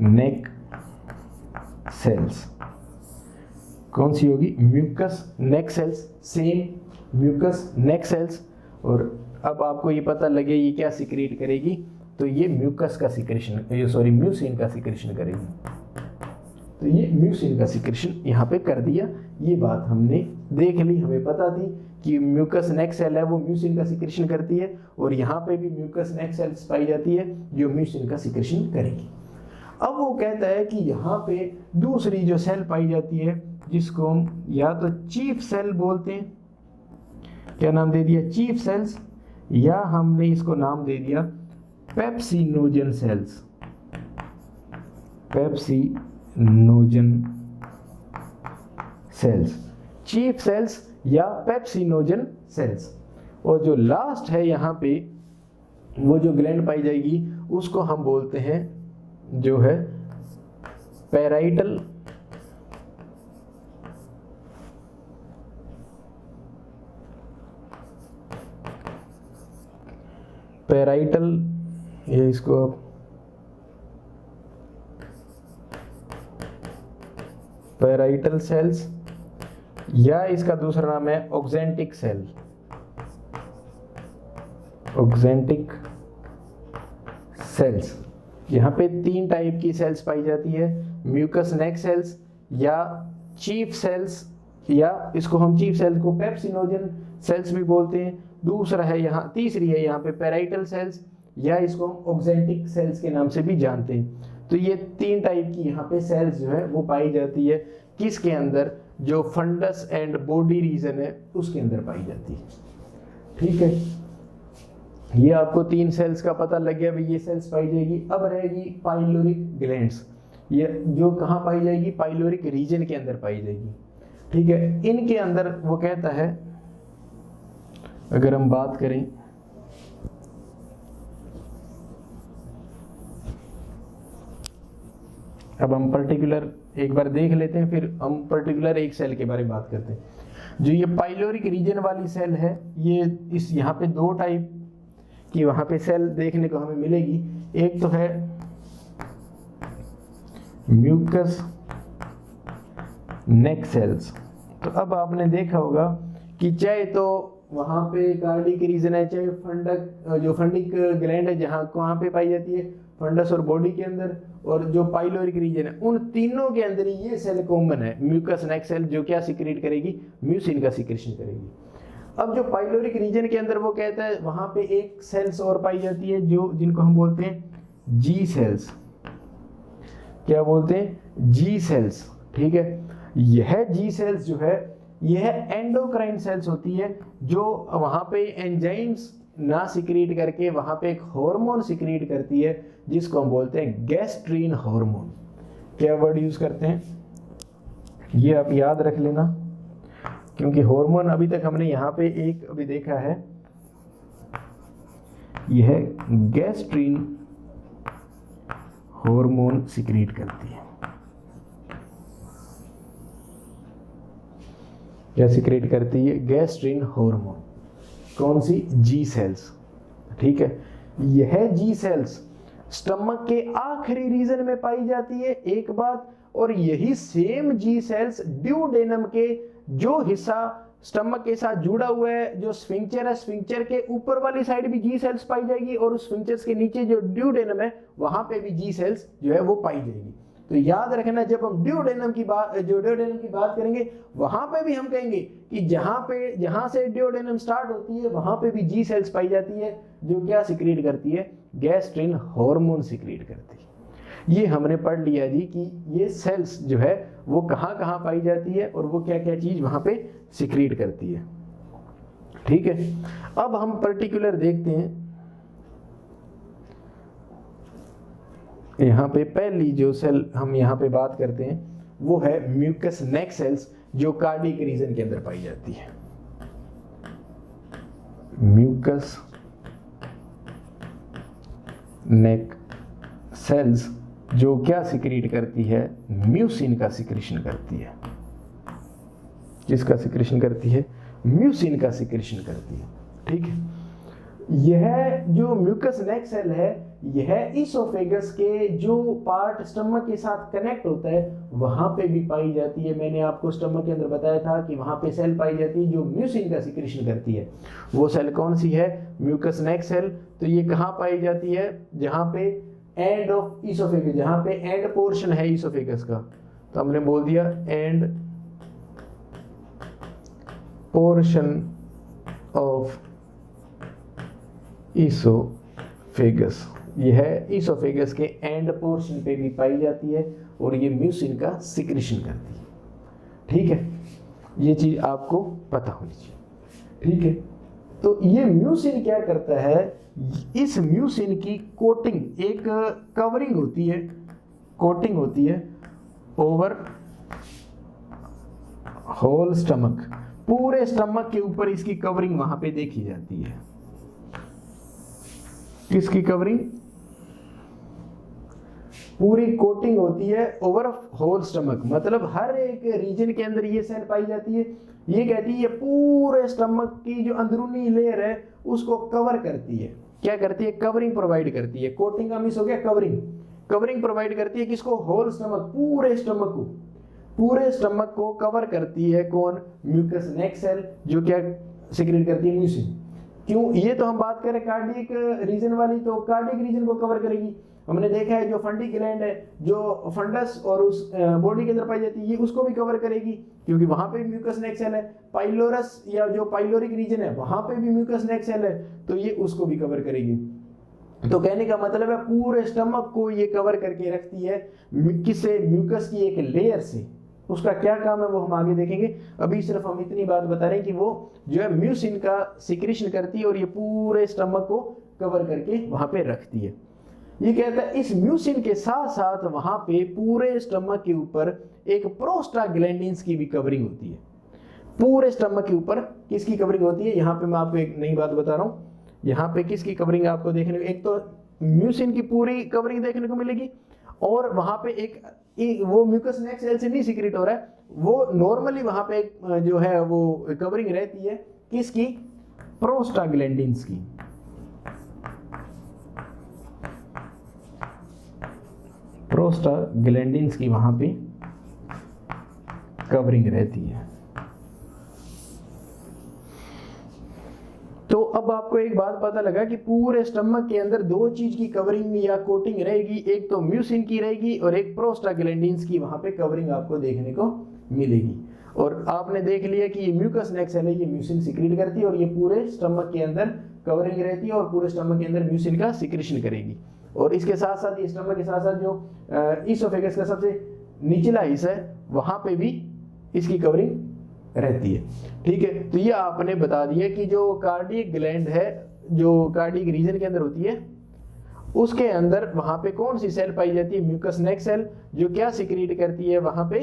नेक सेल्स। कौन सी होगी, म्यूकस नेक सेल्स, सेम म्यूकस नेक सेल्स। और अब आपको ये पता लगे ये क्या सिक्रीट करेगी, तो ये म्यूकस का सिक्रेशन, म्यूसिन का सिक्रेशन करेगी। तो ये म्यूसिन का सिक्रेशन यहाँ पे कर दिया। ये बात हमने देख ली, हमें पता थी कि म्यूकस नेक सेल है वो म्यूसिन का सिक्रेशन करती है, और यहाँ पे भी म्यूकस नेक सेल्स पाई जाती है जो म्यूसिन का सिक्रेशन करेगी। अब वो कहता है कि यहाँ पे दूसरी जो सेल पाई जाती है जिसको हम या तो चीफ सेल बोलते हैं, क्या नाम दे दिया, चीफ सेल्स, या हमने इसको नाम दे दिया pepsinogen cells, pepsinogen cells, chief cells या पेप्सिनोजन सेल्स। और जो लास्ट है यहाँ पे वो जो ग्लैंड पाई जाएगी उसको हम बोलते हैं जो है पैराइटल ये इसको आप पैराइटल सेल्स, या इसका दूसरा नाम है ऑक्जेंटिक सेल, ऑक्जेंटिक सेल्स। यहाँ पे 3 टाइप की सेल्स पाई जाती है, म्यूकस नेक सेल्स या चीफ सेल्स, या इसको हम चीफ सेल्स को पेप्सिनोजन सेल्स भी बोलते हैं। दूसरा है यहाँ, तीसरी है यहाँ पे पैराइटल सेल्स, या इसको हम ऑक्जेंटिक सेल्स के नाम से भी जानते हैं। तो ये 3 टाइप की यहाँ पे सेल्स जो है वो पाई जाती है, किसके अंदर, जो फंडस एंड बॉडी रीजन है उसके अंदर पाई जाती है। ठीक है, ये आपको 3 सेल्स का पता लग गया भाई, ये सेल्स पाई जाएगी। अब रहेगी पाइलोरिक ग्लैंड्स, ये जो कहाँ पाई जाएगी, पाइलोरिक रीजन के अंदर पाई जाएगी। ठीक है, इनके अंदर वो कहता है, अगर हम बात करें अब हम पर्टिकुलर एक बार देख लेते हैं, फिर हम पर्टिकुलर एक सेल के बारे में बात करते हैं। जो ये पाइलोरिक रीजन वाली सेल है, ये इस यहाँ पे 2 टाइप की वहाँ पे सेल देखने को हमें मिलेगी। एक तो है म्यूकस नेक सेल्स। तो अब आपने देखा होगा कि चाहे तो वहाँ पे कार्डिक रीजन है, चाहे फंडक जो फंडिक ग्लैंड है जहाँ वहाँ पे पाई जाती है फंडस और बॉडी के अंदर, और जो पाइलोरिक रीजन है, उन तीनों के अंदर ये सेल कॉमन है, म्यूकस नेक सेल, जो क्या सिक्रीट करेगी, म्यूसिन का सिक्रेशन करेगी। अब जो पाइलोरिक रीजन के अंदर वो कहता है वहां पे एक सेल्स और पाई जाती है जो जिनको हम बोलते हैं जी सेल्स। क्या बोलते हैं, जी सेल्स। ठीक है, यह जी सेल्स जो है यह एंडोक्राइन सेल्स होती है, जो वहां पे एंजाइम्स ना सिक्रीट करके वहां पे एक हार्मोन सिक्रीट करती है जिसको हम बोलते हैं गैस्ट्रीन हार्मोन। क्या वर्ड यूज करते हैं, ये आप याद रख लेना, क्योंकि हार्मोन अभी तक हमने यहाँ पे एक अभी देखा है, यह गैस्ट्रीन हार्मोन सिक्रीट करती है। क्या सिक्रीट करती है, गैस्ट्रीन हार्मोन। कौन सी, जी सेल्स। ठीक है, यह जी सेल्स स्टमक के आखिरी रीजन में पाई जाती है, एक बात, और यही सेम जी सेल्स ड्यूडेनम के जो हिस्सा स्टमक के साथ जुड़ा हुआ है, जो स्फिंक्टर है, स्फिंक्टर के ऊपर वाली साइड भी जी सेल्स पाई जाएगी, और उस स्फिंक्टर्स के नीचे जो ड्यूडेनम है वहां पे भी जी सेल्स जो है वो पाई जाएगी। तो याद रखना, जब हम ड्यूडेनम की बात करेंगे वहां पे भी हम कहेंगे कि जहां से ड्यूडेनम स्टार्ट होती है वहां पे भी जी सेल्स पाई जाती है, जो क्या सिक्रीट करती है, गैस्ट्रीन हार्मोन सिक्रीट करती है। ये हमने पढ़ लिया जी कि ये सेल्स जो है वो कहाँ कहाँ पाई जाती है और वो क्या क्या चीज वहां पे सिक्रीट करती है। ठीक है, अब हम पर्टिकुलर देखते हैं, यहाँ पे पहली जो सेल हम यहाँ पे बात करते हैं वो है म्यूकस नेक सेल्स, जो कार्डिक रीजन के अंदर पाई जाती है। म्यूकस नेक सेल्स जो क्या सिक्रीट करती है, म्यूसिन का सिक्रेशन करती है। किसका सिक्रेशन करती है, म्यूसिन का सिक्रेशन करती है। ठीक है, यह जो म्यूकस नेक सेल है यह इसोफेगस के जो पार्ट स्टमक के साथ कनेक्ट होता है वहां पे भी पाई जाती है। मैंने आपको स्टमक के अंदर बताया था कि वहां पे सेल पाई जाती है जो म्यूसिन का सिक्रेशन करती है। वो सेल कौन सी है, म्यूकस नेक सेल। तो ये कहाँ पाई जाती है, जहां पे एंड ऑफ इसोफेगस, जहां पे एंड पोर्शन है इसोफेगस का, तो हमने बोल दिया एंड पोर्शन ऑफ इसोफेगस, यह है इसोफेगस के एंड पोर्शन पे भी पाई जाती है और ये म्यूसिन का सिक्रेशन करती है। ठीक है, ये चीज आपको पता होनी चाहिए। ठीक है, तो ये म्यूसिन क्या करता है, इस म्यूसिन की कोटिंग, एक कवरिंग होती है, कोटिंग होती है ओवर होल स्टमक, पूरे स्टमक के ऊपर इसकी कवरिंग वहां पे देखी जाती है। किसकी कवरिंग? पूरी कोटिंग होती है ओवर होल स्टमक, मतलब हर एक रीजन के अंदर ये सेल पाई जाती है। ये कहती है पूरे स्टमक की जो अंदरूनी लेयर है उसको कवर करती है। क्या करती है? कवरिंग प्रोवाइड करती है। कोटिंग का मिस हो गया कवरिंग, कवरिंग प्रोवाइड करती है किसको? होल स्टमक, पूरे स्टमक को, पूरे स्टमक को कवर करती है कौन? म्यूकस नेक सेल, जो क्या सिक्रेट करती है? म्यूसिन। क्यों? ये तो हम बात करें कार्डियक रीजन वाली, तो कार्डियक रीजन को कवर करेगी। हमने देखा है जो फंडी ग्लैंड है, जो फंडस और उस बॉडी के अंदर पाई जाती है, ये उसको भी कवर करेगी क्योंकि वहां पे म्यूकस नेक सेल है। पाइलोरस या जो पाइलोरिक रीजन है वहां पे भी म्यूकस नेक सेल है, तो ये उसको भी कवर करेगी। तो कहने का मतलब है पूरे स्टमक को ये कवर करके रखती है किससे? म्यूकस की एक लेयर से। उसका क्या काम है वो हम आगे देखेंगे। अभी सिर्फ हम इतनी बात बता रहे हैं कि वो जो है म्यूसिन का सिक्रेशन करती है और ये पूरे स्टमक को कवर करके वहां पे रखती है। ये कहता है इस म्यूसिन के साथ साथ वहां पे पूरे स्टमक के ऊपर एक प्रोस्टाग्लैंडिन्स की भी कवरिंग होती है। पूरे स्टमक के ऊपर किसकी कवरिंग होती है? यहाँ पे मैं आपको एक नई बात बता रहा हूँ। यहाँ पे किसकी कवरिंग आपको देखने को, एक तो म्यूसिन की पूरी कवरिंग देखने को मिलेगी और वहां पे एक वो म्यूकस नेक सेल से नहीं सीक्रेट हो रहा है, वो नॉर्मली वहां पे एक जो है वो कवरिंग रहती है किसकी? प्रोस्टाग्लैंडिन्स की। प्रोस्टाग्लैंडिन्स की वहां पे कवरिंग रहती है। तो अब आपको एक बात पता लगा कि पूरे स्टमक के अंदर दो चीज की कवरिंग या कोटिंग रहेगी, एक तो म्यूसिन की रहेगी और एक प्रोस्टाग्लैंडिन्स की वहां पे कवरिंग आपको देखने को मिलेगी। और आपने देख लिया कि ये म्यूकस नेक सेल है, ये म्यूसिन सिक्रेट करती है और ये पूरे स्टमक के अंदर कवरिंग रहती है और पूरे स्टमक के अंदर म्यूसिन का सिक्रेशन करेगी। और इसके साथ साथ ये स्टमक के साथ साथ जो इसोफेगस का सबसे निचला हिस्सा है वहां पे भी इसकी कवरिंग रहती है। ठीक है, तो ये आपने बता दिया कि जो कार्डियक ग्लैंड है, जो कार्डियक रीजन के अंदर होती है, उसके अंदर वहां पे कौन सी सेल पाई जाती है? म्यूकस नेक सेल, जो क्या सिक्रेट करती है वहां पे?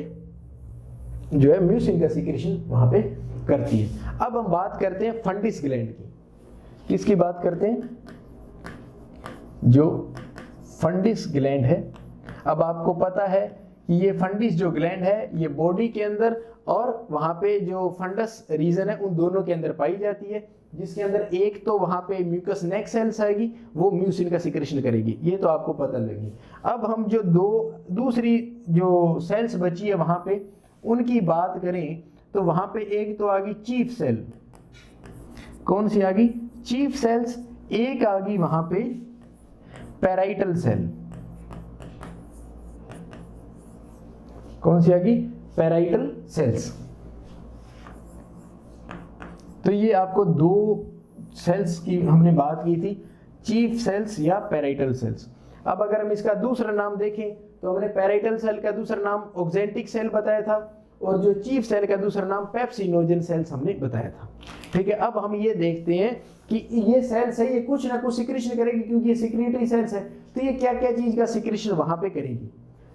जो है म्यूसिन का सिक्रेशन वहां पे करती है। अब हम बात करते हैं फंडिस ग्लैंड की। किसकी बात करते हैं? जो फंडिस ग्लैंड है। अब आपको पता है कि ये फंडिस जो ग्लैंड है ये बॉडी के अंदर और वहां पे जो फंडस रीजन है उन दोनों के अंदर पाई जाती है, जिसके अंदर एक तो वहां पे म्यूकस नेक सेल्स आएगी, वो म्यूसिन का सिक्रेशन करेगी। ये तो आपको पता लगी। अब हम जो दूसरी जो सेल्स बची है वहां पे उनकी बात करें तो वहां पे एक तो आ गई चीफ सेल। कौन सी आ गई? Chief cells. एक आ गई वहां पे पैराइटल सेल। कौन सी आ गई? Parietal cells. तो ये आपको दो सेल्स की हमने बात की थी, चीफ सेल्स या पैराइटल सेल्स। अब अगर हम इसका दूसरा नाम देखें तो हमने पैराइटल सेल का दूसरा नाम ऑक्जेंटिक सेल बताया था और जो चीफ सेल का दूसरा नाम पेप्सिनोजन सेल्स हमने बताया था। ठीक है, अब हम ये देखते हैं कि ये सेल्स है, ये कुछ ना कुछ सिक्रेशन करेगी क्योंकि ये सिक्रेटरी सेल्स है। तो ये क्या क्या चीज का सिक्रेशन वहां पे करेगी?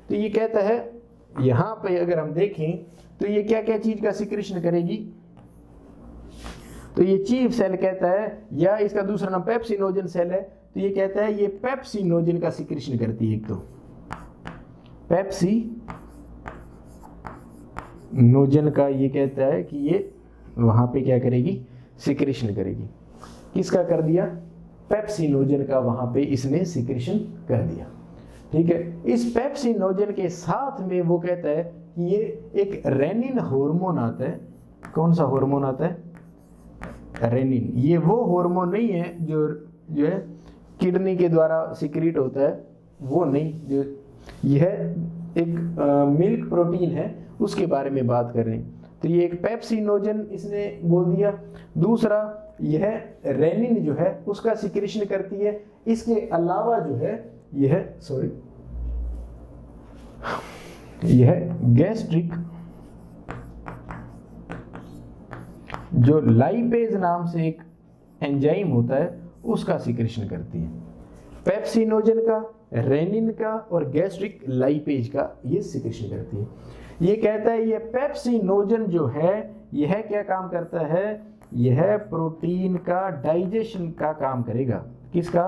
तो ये कहता है यहां पे अगर हम देखें तो ये क्या क्या चीज का सिक्रेशन करेगी? तो ये चीफ सेल कहता है, या इसका दूसरा नाम पेप्सिनोजन सेल है, तो ये कहता है ये पेप्सिनोजन का सिक्रेशन करती है। एक तो पेप्सिनोजन का ये कहता है कि ये वहां पे क्या करेगी? सिक्रेशन करेगी। किसका कर दिया? पेप्सिनोजन का वहां पे इसने सिक्रेशन कर दिया। ठीक है, इस पेप्सिनोजन के साथ में वो कहता है कि ये एक रेनिन हार्मोन आता है। कौन सा हार्मोन आता है? रेनिन। ये वो हार्मोन नहीं है जो है किडनी के द्वारा सिक्रेट होता है, वो नहीं, जो यह एक मिल्क प्रोटीन है उसके बारे में बात कर रहे हैं। तो ये एक पेप्सिनोजन इसने बोल दिया। दूसरा यह रेनिन जो है उसका सिक्रेशन करती है। इसके अलावा जो है यह गैस्ट्रिक जो लाइपेज नाम से एक एंजाइम होता है उसका सिक्रेशन करती है। पेप्सिनोजन का, रेनिन का और गैस्ट्रिक लाइपेज का ये सिक्रेशन करती है। ये कहता है ये पेप्सिनोजन जो है यह क्या काम करता है, यह प्रोटीन का डाइजेशन का काम करेगा। किसका?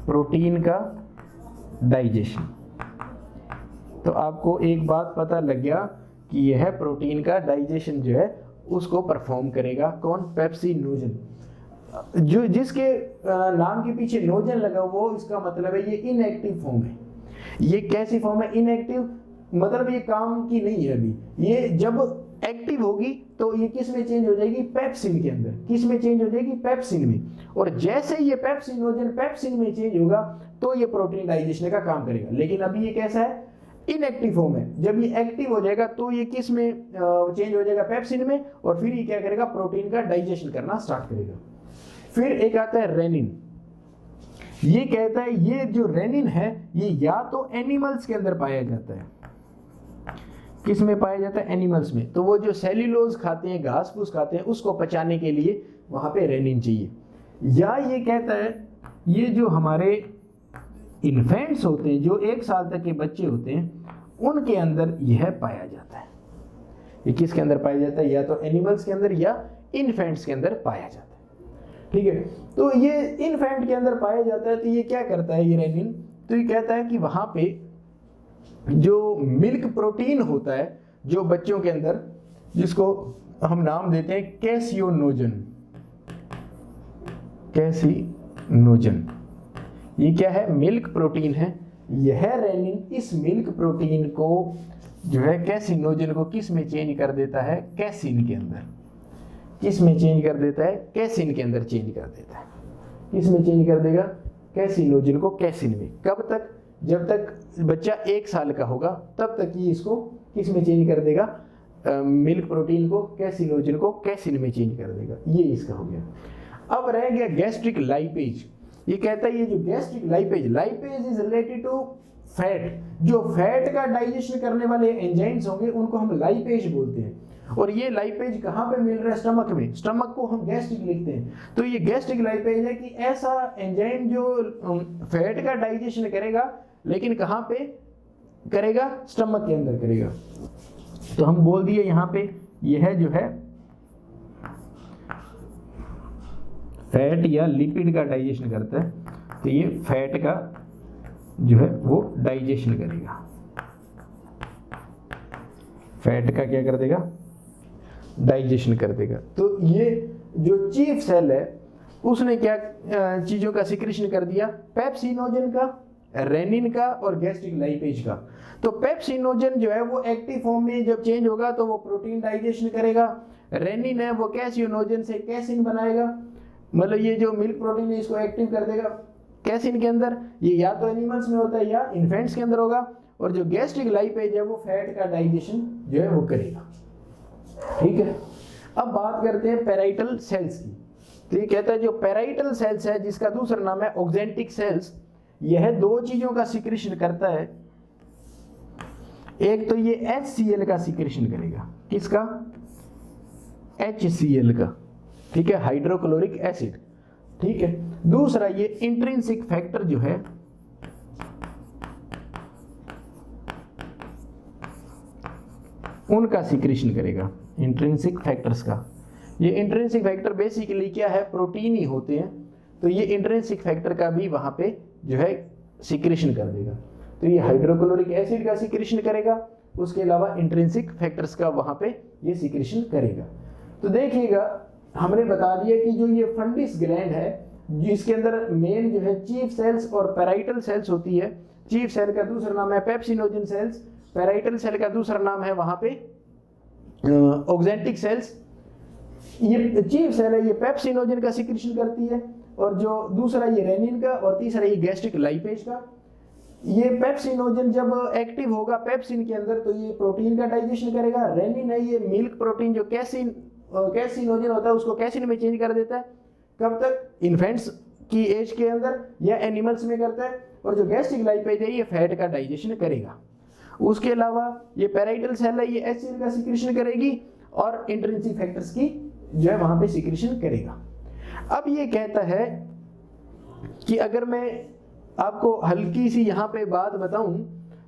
प्रोटीन का डाइजेशन। तो आपको एक बात पता लग गया कि यह प्रोटीन का डाइजेशन जो है उसको परफॉर्म करेगा। कौन? पेप्सिनोजन। जो जिसके नाम के पीछे नोजन लगा वो इसका मतलब है ये इनएक्टिव फॉर्म है। ये कैसी फॉर्म है? इनएक्टिव मतलब ये काम की नहीं है अभी। ये जब एक्टिव होगी तो ये किस में चेंज हो जाएगी? पेप्सिन के अंदर। किस में चेंज हो जाएगी? पेप्सिन में। और जैसे ये पेप्सिनोजन पेप्सिन में चेंज होगा तो ये प्रोटीन डाइजेशन का काम करेगा। लेकिन अभी ये कैसा है? इनएक्टिव फॉर्म है। जब ये एक्टिव हो जाएगा तो ये किस में चेंज हो जाएगा? पेप्सिन में। और फिर ये क्या करेगा? प्रोटीन का डाइजेशन करना स्टार्ट करेगा। फिर एक आता है रेनिन। ये कहता है ये जो रेनिन है ये या तो एनिमल्स के अंदर पाया जाता है। किस में पाया जाता है? एनिमल्स में। तो वो जो सेल्यूलोज खाते हैं, घास फूस खाते हैं, उसको पचाने के लिए वहां पे रेनिन चाहिए। या ये कहता है ये जो हमारे इन्फेंट्स होते हैं, जो 1 साल तक के बच्चे होते हैं, उनके अंदर यह पाया जाता है। ये किसके अंदर पाया जाता है? या तो एनिमल्स के अंदर या इन्फेंट्स के अंदर पाया जाता है। ठीक है, तो ये इन्फेंट के अंदर पाया जाता है। तो ये क्या करता है ये रेनिन? तो ये कहता है कि वहां पे जो मिल्क प्रोटीन होता है जो बच्चों के अंदर, जिसको हम नाम देते हैं कैसियोनोजन। कैसिनोजन ये क्या है? मिल्क प्रोटीन है। यह रेनिन इस मिल्क प्रोटीन को जो है कैसिनोजन को किस में चेंज कर देता है? कैसिन के अंदर। किस में चेंज कर देता है? कैसिन के अंदर चेंज कर देता है। किस में चेंज कर देगा? कैसिनोजन को कैसिन में। कब तक? जब तक बच्चा 1 साल का होगा तब तक ये इसको किस में चेंज कर देगा? मिल्क प्रोटीन को, कैसिनोजन को कैसिन में चेंज कर देगा। ये इसका हो गया। अब रह गया गैस्ट्रिक लाइपेज। ये कहता है ये जो gastric lipase is related to fat. जो फैट का डाइजेशन करने वाले एंजाइम्स होंगे उनको हम लाइपेज बोलते हैं। और ये लाइपेज कहाँ पे मिल रहा है? स्टमक में। स्टमक को हम गैस्ट्रिक लिखते हैं। तो ये गैस्ट्रिक लाइपेज है कि ऐसा एंजाइम जो फैट का डाइजेशन करेगा, लेकिन कहाँ पे करेगा? स्टमक के अंदर करेगा। तो हम बोल दिए यहाँ पे यह जो है फैट या लिपिड का डाइजेशन करता है। तो ये फैट का जो है वो डाइजेशन करेगा। फैट का क्या कर देगा? डाइजेशन कर देगा। तो ये जो चीफ सेल है उसने क्या चीजों का सिक्रेशन कर दिया? पेप्सिनोजन का, रेनिन का और गैस्ट्रिक लाइपेज का। तो पेप्सिनोजन जो है वो एक्टिव फॉर्म में जब चेंज होगा तो वो प्रोटीन डाइजेशन करेगा। रेनिन है वो कैसिनोजन से कैसिन बनाएगा, मतलब ये जो मिल्क प्रोटीन है इसको एक्टिव कर देगा कैसिन के अंदर। ये या तो एनिमल्स में होता है या इन्फेंट्स के अंदर होगा। और जो गैस्ट्रिक लाइपेज है वो फैट का डाइजेशन जो है वो करेगा। ठीक है, अब बात करते हैं पैराइटल सेल्स की। तो ये कहता है जो पैराइटल सेल्स है जिसका दूसरा नाम है ऑक्जेंटिक सेल्स, यह 2 चीजों का सिक्रेशन करता है। एक तो ये HCl का सिक्रेशन करेगा। किसका? HCl का। ठीक है, हाइड्रोक्लोरिक एसिड। ठीक है, दूसरा ये इंट्रिंसिक फैक्टर जो है उनका सिक्रेशन करेगा, इंट्रिंसिक फैक्टर्स का। ये इंट्रिंसिक फैक्टर बेसिकली क्या है? प्रोटीन ही होते हैं। तो ये इंट्रिंसिक फैक्टर का भी वहां पे जो है सिक्रेशन कर देगा। तो ये हाइड्रोक्लोरिक एसिड का सिक्रेशन करेगा, उसके अलावा इंट्रिंसिक फैक्टर्स का वहां पे ये सिक्रेशन करेगा। तो देखिएगा हमने बता दिया कि जो ये फंडिस ग्लैंड है जिसके अंदर मेन जो है चीफ सेल्स और पैराइटल सेल्स होती है। चीफ सेल का दूसरा नाम है पेप्सिनोजन सेल्स, पैराइटल सेल का दूसरा नाम है वहां पे ऑक्जेंटिक सेल्स। ये चीफ सेल है ये पेप्सिनोजन का सिक्रेशन करती है, और जो दूसरा ये रेनिन का, और तीसरा ये गैस्ट्रिक लाइपेज का। ये पेप्सिनोजन जब एक्टिव होगा पेप्सिन के अंदर तो ये प्रोटीन का डाइजेशन करेगा। रेनिन है ये मिल्क प्रोटीन जो कैसिनोजन होता है उसको कैसिन में चेंज कर देता है। कब तक? इन्फेंट्स की एज के अंदर या एनिमल्स में करता है। और जो गैस्ट्रिक लाइपेज है ये फैट का डाइजेशन करेगा। उसके अलावा ये पैराइटल सेल है, ये HCl का सिक्रेशन करेगी और इंट्रिंसिक फैक्टर्स की जो है वहां पे सिक्रेशन करेगा। अब ये कहता है कि अगर मैं आपको हल्की सी यहाँ पे बात बताऊं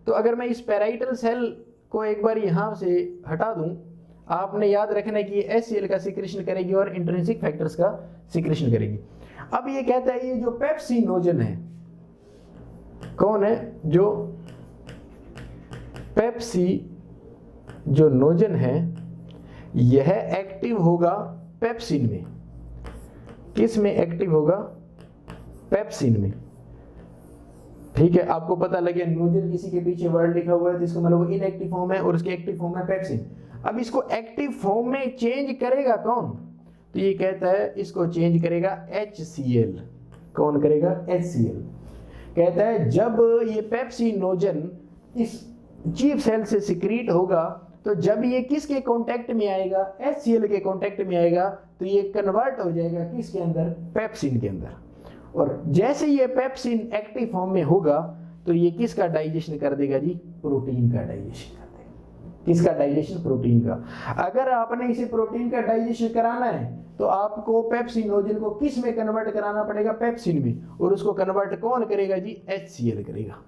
तो अगर मैं इस पैराइटल सेल को एक बार यहाँ से हटा दूं, आपने याद रखना है कि ये HCl का सिक्रेशन करेगी और इंट्रिंसिक फैक्टर्स का सिक्रेशन करेगी। अब ये कहता है ये जो पेप्सिनोजन है, कौन है? जो पेप्सी जो नोजन है यह एक्टिव होगा पेप्सिन में। किस में एक्टिव होगा? पेप्सिन में। ठीक है, आपको पता लगे नोजन किसी के पीछे वर्ड लिखा हुआ है तो इसको मतलब वो इनएक्टिव फॉर्म है और उसकी एक्टिव फॉर्म है पेप्सिन। अब इसको एक्टिव फॉर्म में चेंज करेगा कौन? तो ये कहता है इसको चेंज करेगा HCl। कौन करेगा? HCl। कहता है जब ये पेप्सिनोजन इस चीफ सेल से सिक्रीट होगा तो जब ये किसके कांटेक्ट में आएगा? HCl के कांटेक्ट में आएगा तो ये कन्वर्ट हो जाएगा किसके अंदर? पेप्सिन के अंदर। और जैसे ये पेप्सिन एक्टिव फॉर्म में होगा तो ये किसका डाइजेशन कर देगा जी? प्रोटीन का डाइजेशन कर देगा। किसका डाइजेशन? प्रोटीन का। अगर आपने इसे प्रोटीन का डाइजेशन कराना है तो आपको पेप्सिनोजन को किस में कन्वर्ट कराना पड़ेगा? पेप्सिन में। और उसको कन्वर्ट कौन करेगा जी? HCl करेगा।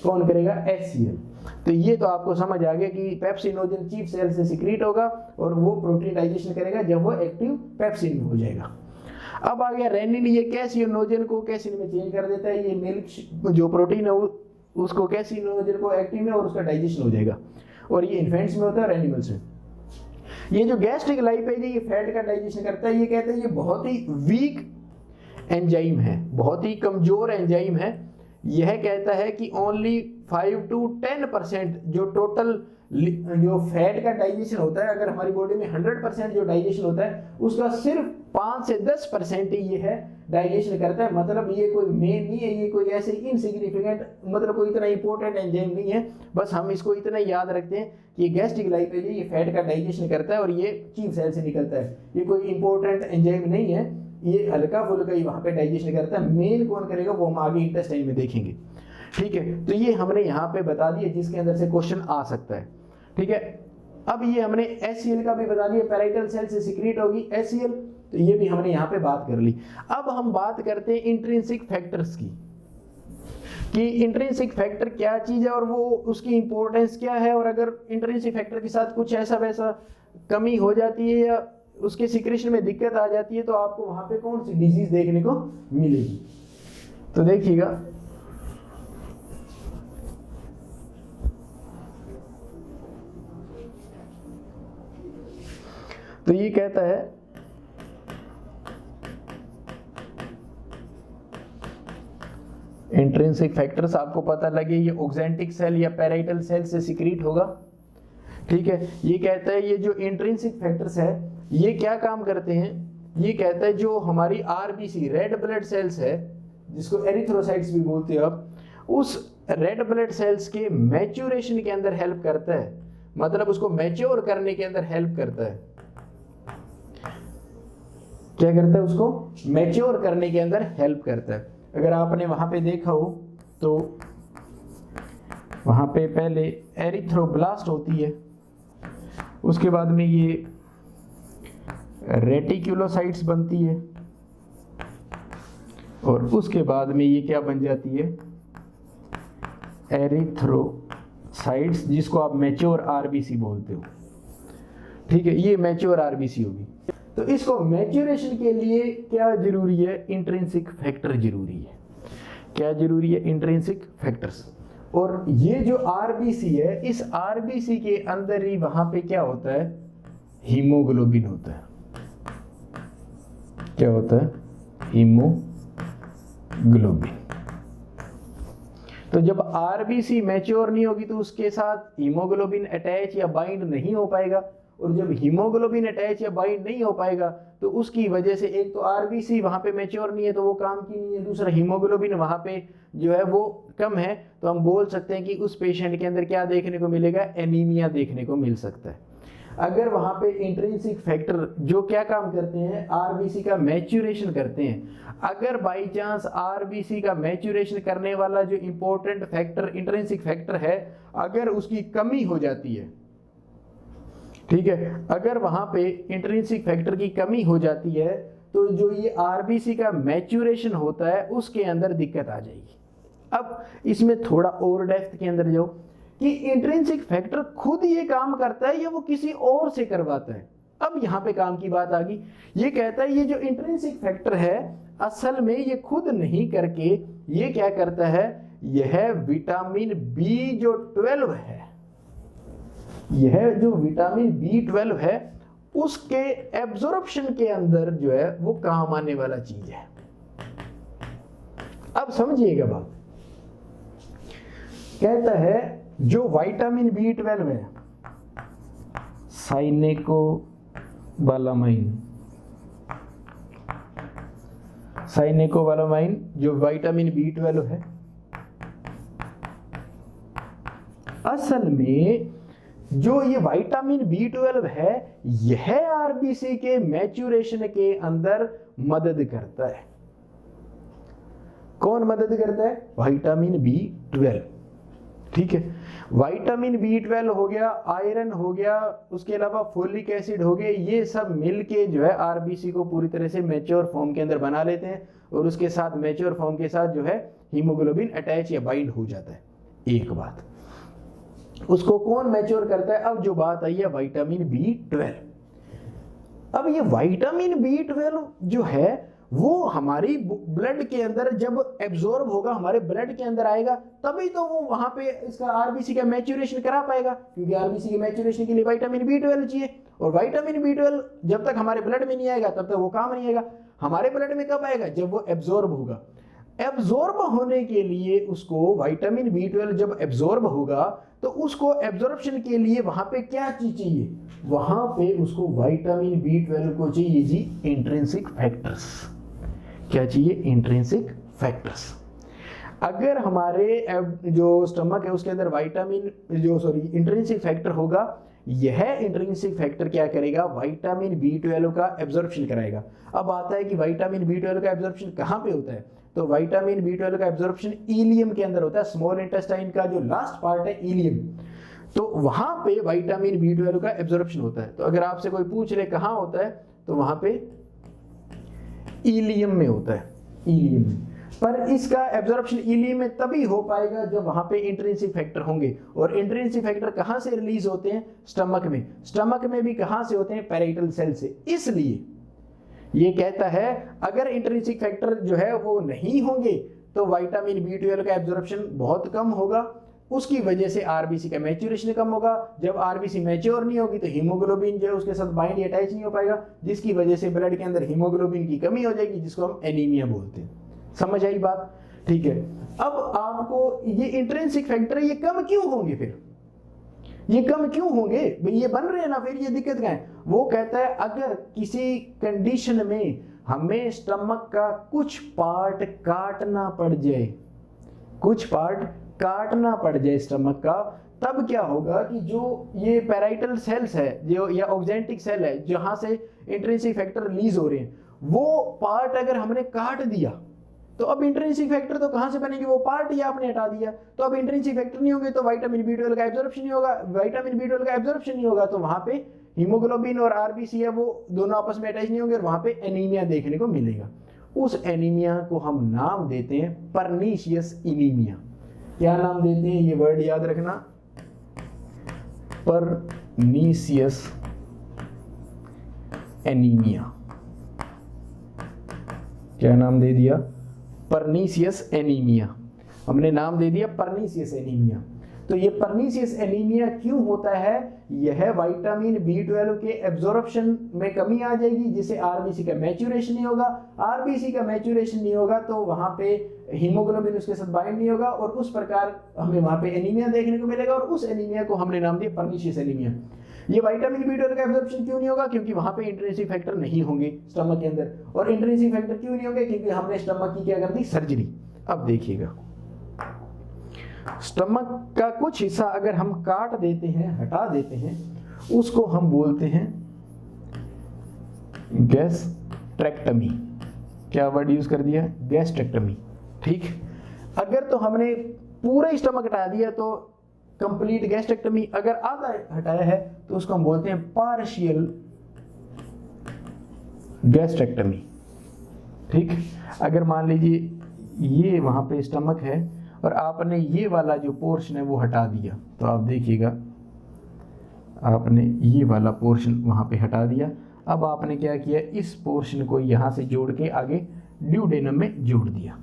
कौन करेगा? HCl। तो ये तो आपको समझ आ गया कि पेप्सिनोजन चीफ सेल से सिक्रीट होगा और वो प्रोटीन डाइजेशन करेगा जब वो एक्टिव पेप्सिन में हो जाएगा। अब आ गया रेनिन। ये कैसिनोजन को कैसिन में चेंज कर देता है। ये मिल्क जो प्रोटीन है उसको कैसिनोजन को एक्टिव में और उसका डाइजेशन हो जाएगा। और ये इन्फेंट्स में होता है और एनिमल्स में। ये जो गैस्ट्रिक लाइपेज है ये फैट का डाइजेशन करता है। ये कहते हैं ये बहुत ही वीक एंजाइम है, बहुत ही कमजोर एंजाइम है। यह कहता है कि ओनली 5 to 10% जो टोटल जो फैट का डाइजेशन होता है, अगर हमारी बॉडी में 100% जो डाइजेशन होता है उसका सिर्फ 5 से 10% ही ये है डाइजेशन करता है। मतलब ये कोई मेन नहीं है, ये कोई ऐसे इनसिग्निफिकेंट मतलब कोई इतना इंपॉर्टेंट एंजाइम नहीं है। बस हम इसको इतना याद रखते हैं कि ये गैस्ट्रिक लाइपेज है, ये फैट का डाइजेशन करता है और ये चीफ सेल से निकलता है। ये कोई इंपॉर्टेंट एंजाइम नहीं है, ये हल्का फुल्का ही वहां पे डाइजेशन करता है। मेन कौन करेगा वो हम आगे इंटेस्टाइन में देखेंगे। ठीक है, तो ये हमने यहाँ पे बता दिया जिसके अंदर से क्वेश्चन आ सकता है। ठीक है, अब ये हमने HCl का भी बता दिया, पैराइटल सेल से सिक्रीट होगी HCl, तो ये भी हमने यहाँ पे बात कर ली। अब हम बात करते हैं इंट्रिंसिक फैक्टर्स की कि इंट्रिंसिक फैक्टर क्या चीज है और वो उसकी इंपॉर्टेंस क्या है, और अगर इंट्रिंसिक फैक्टर के साथ कुछ ऐसा वैसा कमी हो जाती है या उसके सिक्रेशन में दिक्कत आ जाती है तो आपको वहां पे कौन सी डिजीज देखने को मिलेगी। तो देखिएगा, तो ये कहता है इंट्रिंसिक फैक्टर्स आपको पता लगे ये ऑक्जेंटिक सेल या पैराइटल सेल से सिक्रीट होगा। ठीक है, ये कहता है ये जो इंट्रिंसिक फैक्टर्स है ये क्या काम करते हैं? ये कहता है जो हमारी RBC रेड ब्लड सेल्स है, जिसको एरिथ्रोसाइट्स भी बोलते हैं आप, उस रेड ब्लड सेल्स के मैच्योरेशन के अंदर हेल्प करता है। मतलब उसको मैच्योर करने के अंदर हेल्प करता है। क्या करता है? उसको मैच्योर करने के अंदर हेल्प करता है। अगर आपने वहां पे देखा हो तो वहां पे पहले एरिथ्रोब्लास्ट होती है, उसके बाद में ये रेटिक्युलोसाइट्स बनती है और उसके बाद में ये क्या बन जाती है? एरिथ्रोसाइट्स, जिसको आप मैच्योर RBC बोलते हो। ठीक है, ये मैच्योर RBC होगी। तो इसको मैच्योरेशन के लिए क्या जरूरी है? इंट्रिंसिक फैक्टर जरूरी है। क्या जरूरी है? Intrinsic factors. और ये जो RBC है, इस RBC के अंदर ही वहां पे क्या होता है? हीमोग्लोबिन होता है। क्या होता है? हीमोग्लोबिन। तो जब RBC मैच्योर नहीं होगी तो उसके साथ हीमोग्लोबिन अटैच या बाइंड नहीं हो पाएगा, और जब हीमोग्लोबिन अटैच या बाइंड नहीं हो पाएगा तो उसकी वजह से एक तो RBC वहां पे मैच्योर नहीं है तो वो काम की नहीं है, दूसरा हीमोग्लोबिन वहां पे जो है वो कम है, तो हम बोल सकते हैं कि उस पेशेंट के अंदर क्या देखने को मिलेगा? एनीमिया देखने को मिल सकता है। अगर वहां पे इंट्रिंसिक फैक्टर जो क्या काम करते हैं, आरबीसी का मैच्योरेशन करते हैं, अगर बाई चांस आरबीसी का मैच्योरेशन करने वाला जो इंपॉर्टेंट फैक्टर इंट्रिंसिक फैक्टर है अगर उसकी कमी हो जाती है, ठीक है, अगर वहां पे इंट्रिंसिक फैक्टर की कमी हो जाती है तो जो ये आरबीसी का मैच्योरेशन होता है उसके अंदर दिक्कत आ जाएगी। अब इसमें थोड़ा और डेप्थ के अंदर जाओ कि इंट्रिंसिक फैक्टर खुद ये काम करता है या वो किसी और से करवाता है। अब यहाँ पे काम की बात आ गई, ये कहता है ये जो इंट्रिंसिक फैक्टर है असल में ये खुद नहीं करके ये क्या करता है, यह विटामिन बी जो 12 है, यह जो विटामिन B12 है उसके एब्जॉर्प्शन के अंदर जो है वो काम आने वाला चीज है। अब समझिएगा बात, कहता है जो विटामिन B12 है साइनेकोबालामाइन जो विटामिन B12 है असल में जो ये विटामिन B12 है यह आरबीसी के मैच्योरेशन के अंदर मदद करता है। कौन मदद करता है? विटामिन B12, ठीक है। विटामिन B12 हो गया, आयरन हो गया, उसके अलावा फोलिक एसिड हो गए, ये सब मिलके जो है आरबीसी को पूरी तरह से मैच्योर फॉर्म के अंदर बना लेते हैं और उसके साथ मैच्योर फॉर्म के साथ जो है हीमोग्लोबिन अटैच या बाइंड हो जाता है। एक बात, उसको कौन मैच्योर करता है? अब जो बात आई है विटामिन B12, अब ये विटामिन B12 जो है वो हमारी ब्लड के अंदर जब एब्जॉर्ब होगा, हमारे ब्लड के अंदर आएगा, तभी तो वो वहां पे इसका आरबीसी का मैच्योरेशन करा पाएगा, क्योंकि आरबीसी के मैच्योरेशन के लिए विटामिन B12 चाहिए। और विटामिन B12 जब तक हमारे ब्लड में नहीं आएगा तब तक वो काम नहीं आएगा। हमारे ब्लड में कब आएगा? जब वो एब्जॉर्ब होगा। एब्जॉर्ब होने के लिए उसको विटामिन B12 जब एब्जॉर्ब होगा तो उसको एब्जॉर्प्शन के लिए वहां पे क्या चीज चाहिए? वहां पे उसको विटामिन B12 को चाहिए जी इंट्रिंसिक फैक्टर्स। क्या चाहिए? Intrinsic factors. अगर हमारे जो स्टमक है उसके अंदर इंट्रिंसिक फैक्टर होगा, यह इंट्रिंसिक फैक्टर क्या करेगा? विटामिन B12 का एब्जॉर्प्शन कराएगा। अब आता है कि विटामिन B12 का एब्जॉर्प्शन कहां पे होता है? तो विटामिन B12 का एब्जॉर्प्शन इलियम के अंदर होता है, स्मॉल इंटेस्टाइन का जो लास्ट पार्ट है इलियम, तो वहां पे विटामिन B12 का एब्जॉर्प्शन होता है। तो अगर आपसे कोई पूछ रहे कहां होता है तो वहां पे इलियम में होता है, इलियम में। पर इसका एब्जॉर्प्शन इलियम में तभी हो पाएगा जब वहां पे इंट्रिंसिक फैक्टर होंगे। और इंट्रिंसिक फैक्टर कहां से रिलीज होते हैं? स्टमक में। स्टमक में भी कहां से होते हैं? पैराइटल सेल से। इसलिए ये कहता है अगर इंट्रिंसिक फैक्टर जो है वो नहीं होंगे तो विटामिन B12 का एब्जॉर्प्शन बहुत कम होगा, उसकी वजह से आरबीसी का मैच्योरेशन कम होगा। जब आरबीसी मैच्योर नहीं होगी तो हीमोग्लोबिन जो है उसके साथ बाइंड या अटैच नहीं हो पाएगा, जिसकी वजह से ब्लड के अंदर हीमोग्लोबिन की कमी हो जाएगी, जिसको हम एनीमिया बोलते हैं। समझ आई बात? ठीक है। अब आपको ये इंट्रिंसिक फैक्टर ये कम क्यों होंगे? फिर ये कम क्यों होंगे भाई? ये बन रहे हैं ना, फिर ये दिक्कत क्या है? वो कहता है अगर किसी कंडीशन में हमें स्टमक का कुछ पार्ट काटना पड़ जाए, कुछ पार्ट काटना पड़ जाए स्टमक का, तब क्या होगा कि जो ये पैराइटल सेल्स है जो या ऑक्जेंटिक सेल है जहां से इंट्रिंसिक फैक्टर रिलीज हो रहे हैं, वो पार्ट अगर हमने काट दिया तो अब इंट्रिंसिक फैक्टर तो कहां से बनेंगे? वो पार्ट ही आपने हटा दिया, तो अब इंट्रिंसिक फैक्टर नहीं होंगे तो विटामिन B12 का एब्जॉर्प्शन नहीं होगा। विटामिन B12 का एब्जॉर्प्शन नहीं होगा तो वहां पे हीमोग्लोबिन और आरबीसी है वो दोनों आपस में अटैच नहीं होंगे और वहां पे एनीमिया देखने को मिलेगा। उस एनीमिया को हम नाम देते हैं परनीशियस एनीमिया। क्या नाम देते हैं? ये वर्ड याद रखना, परनीशियस एनीमिया। क्या नाम दे दिया? Pernicious anaemia. हमने नाम दे दिया परनीशियस एनीमिया। तो ये परनीशियस एनीमिया क्यों होता है? यह विटामिन B12 के एब्जॉर्प्शन में कमी आ जाएगी, जिससे आरबीसी का मैच्योरेशन नहीं होगा। आरबीसी का मैच्योरेशन नहीं होगा तो वहां पे हीमोग्लोबिन उसके साथ बाइंड नहीं होगा और उस प्रकार हमें वहां पे एनीमिया देखने को मिलेगा, और उस एनीमिया को हमने नाम दिया परनीशियस एनीमिया। ये विटामिन B12 का एब्जॉर्प्शन क्यों नहीं होगा? क्योंकि वहां पे इंट्रिंसिक फैक्टर नहीं होंगे स्टमक के अंदर। और इंट्रिंसिक फैक्टर क्यों नहीं होंगे? क्योंकि हमने स्टमक की क्या कर दी? सर्जरी। अब देखिएगा, स्टमक का कुछ हिस्सा अगर हम काट देते हैं, हटा देते हैं, उसको हम बोलते हैं गैस्ट्रेक्टमी। क्या वर्ड यूज कर दिया? गैस्ट्रेक्टमी। ठीक, अगर तो हमने पूरा स्टमक हटा दिया तो कंप्लीट गैस्ट्रेक्टमी, अगर आधा हटाया है तो उसको हम बोलते हैं पार्शियल गैस्ट्रेक्टमी। ठीक, अगर मान लीजिए ये वहां पे स्टमक है और आपने ये वाला जो पोर्शन है वो हटा दिया, तो आप देखिएगा आपने ये वाला पोर्शन वहां पे हटा दिया। अब आपने क्या किया, इस पोर्शन को यहां से जोड़ के आगे ड्यूडेनम में जोड़ दिया।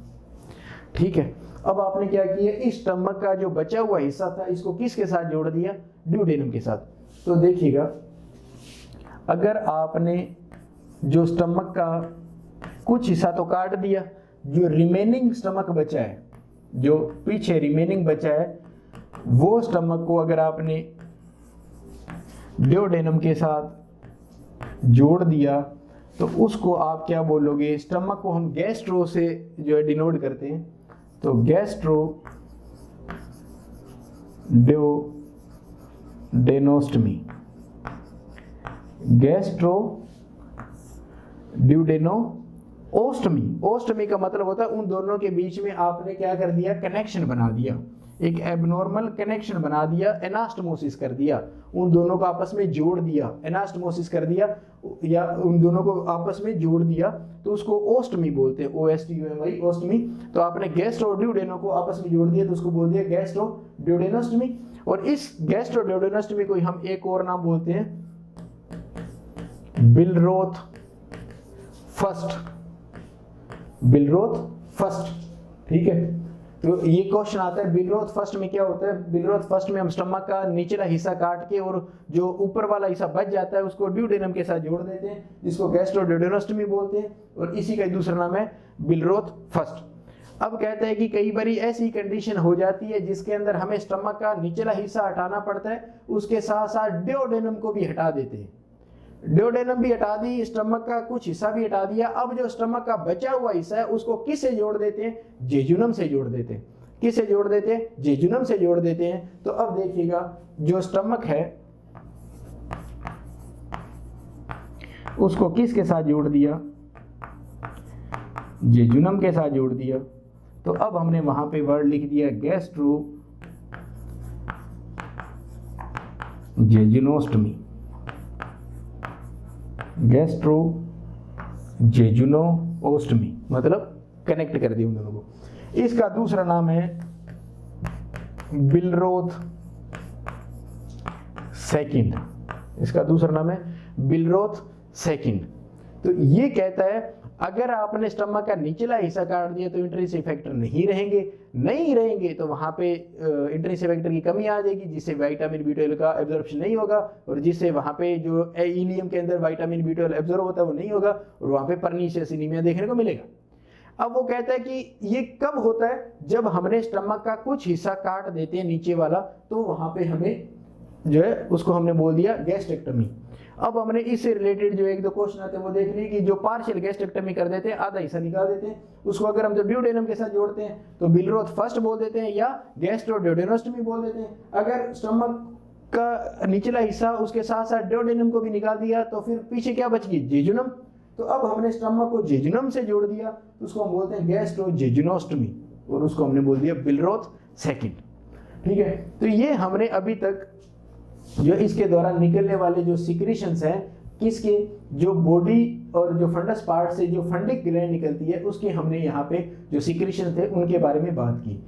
ठीक है, अब आपने क्या किया, इस स्टमक का जो बचा हुआ हिस्सा था इसको किसके साथ जोड़ दिया? ड्यूडेनम के साथ। तो देखिएगा, अगर आपने जो स्टमक का कुछ हिस्सा तो काट दिया, जो रिमेनिंग स्टमक बचा है, जो पीछे रिमेनिंग बचा है, वो स्टमक को अगर आपने ड्यूडेनम के साथ जोड़ दिया तो उसको आप क्या बोलोगे? स्टमक को हम गैस्ट्रो से जो है डिनोट करते हैं, तो गैस्ट्रो ड्यूडेनोस्टमी। गैस्ट्रो ड्यूडेनोस्टमी। ओस्टमी का मतलब होता है उन दोनों के बीच में आपने क्या कर दिया? कनेक्शन बना दिया, एक एबनॉर्मल कनेक्शन बना दिया, एनास्टमोसिस कर दिया, उन दोनों को आपस में जोड़ दिया, एनास्टमोसिस कर दिया या उन दोनों को आपस में जोड़ दिया, तो उसको ओस्टमी बोलते हैं, OSTOMY, ओस्टमी। तो आपने गैस्ट्रो ड्यूडेनो को आपस में जोड़ दिया तो उसको बोल दिया गैस्ट्रो ड्यूडेनोस्टमी। और इस गैस्ट्रो ड्यूडेनोस्टमी को हम एक और नाम बोलते हैं बिलरोथ फर्स्ट। बिलरोथ फर्स्ट। ठीक है, तो ये क्वेश्चन आता है बिलरोथ फर्स्ट में क्या होता है? बिलरोथ फर्स्ट में हम स्टमक का निचला हिस्सा काट के और जो ऊपर वाला हिस्सा बच जाता है उसको ड्यूडेनम के साथ जोड़ देते हैं, जिसको गैस्ट्रो ड्यूडेनोस्टमी बोलते हैं, और इसी का दूसरा नाम है बिलरोथ फर्स्ट। अब कहते हैं कि कई बार ऐसी कंडीशन हो जाती है जिसके अंदर हमें स्टमक का निचला हिस्सा हटाना पड़ता है, उसके साथ साथ ड्यूडेनम को भी हटा देते हैं। ड्यूडेनम भी हटा दी, स्टमक का कुछ हिस्सा भी हटा दिया। अब जो स्टमक का बचा हुआ हिस्सा है उसको किससे जोड़ देते हैं? जेजुनम से जोड़ देते हैं। किससे जोड़ देते हैं? जेजुनम से जोड़ देते हैं। तो अब देखिएगा, जो स्टमक है उसको किसके साथ जोड़ दिया? जेजुनम के साथ जोड़ दिया। तो अब हमने वहां पे वर्ड लिख दिया गैस्ट्रो जेजुनोस्टमी। गैस्ट्रो जेजुनोस्टमी मतलब कनेक्ट कर दिया उन दोनों को। इसका दूसरा नाम है बिलरोथ सेकंड। इसका दूसरा नाम है बिलरोथ सेकंड। तो ये कहता है अगर आपने स्टमक का निचला हिस्सा काट दिया तो इंट्रिंसिक फैक्टर नहीं रहेंगे तो वहां पे इंट्रिंसिक फैक्टर की कमी आ जाएगी, जिससे विटामिन B12 का एब्जॉर्प्शन नहीं होगा और जिससे वहां पे जो इलियम के अंदर विटामिन B12 एब्जॉर्ब होता है वो नहीं होगा और वहां पे परनीशियस एनीमिया देखने को मिलेगा। अब वो कहता है कि ये कब होता है? जब हमने स्टमक का कुछ हिस्सा काट देते हैं नीचे वाला, तो वहां पे हमें जो है उसको हमने बोल दिया गैस्ट्रेक्टमी। अब हमने इससे रिलेटेड जो एक दो क्वेश्चन आते हैं वो देख लिए कि जो पार्शियल गैस्ट्रेक्टमी कर देते हैं, आधा हिस्सा निकाल देते हैं, उसको अगर हम जो ड्यूडेनम के साथ जोड़ते हैं तो बिलरोथ फर्स्ट बोल देते हैं या गैस्ट्रो ड्यूडेनोस्टमी बोल देते हैं। अगर स्टमक का निचला हिस्सा उसके साथ साथ ड्यूडेनम को भी निकाल दिया तो फिर पीछे क्या बच गई? जेजुनम। तो अब हमने स्टमक को जेजुनम से जोड़ दिया तो उसको हम बोलते हैं गैस्ट्रो जेजुनोस्टमी और उसको हमने बोल दिया बिलरोथ सेकंड। ठीक है, तो ये हमने अभी तक जो इसके द्वारा निकलने वाले जो सिक्रीशंस हैं, किसके, जो बॉडी और जो फंडस पार्ट से जो फंडिक ग्लैंड निकलती है उसके हमने यहाँ पे जो सिक्रीशन थे उनके बारे में बात की।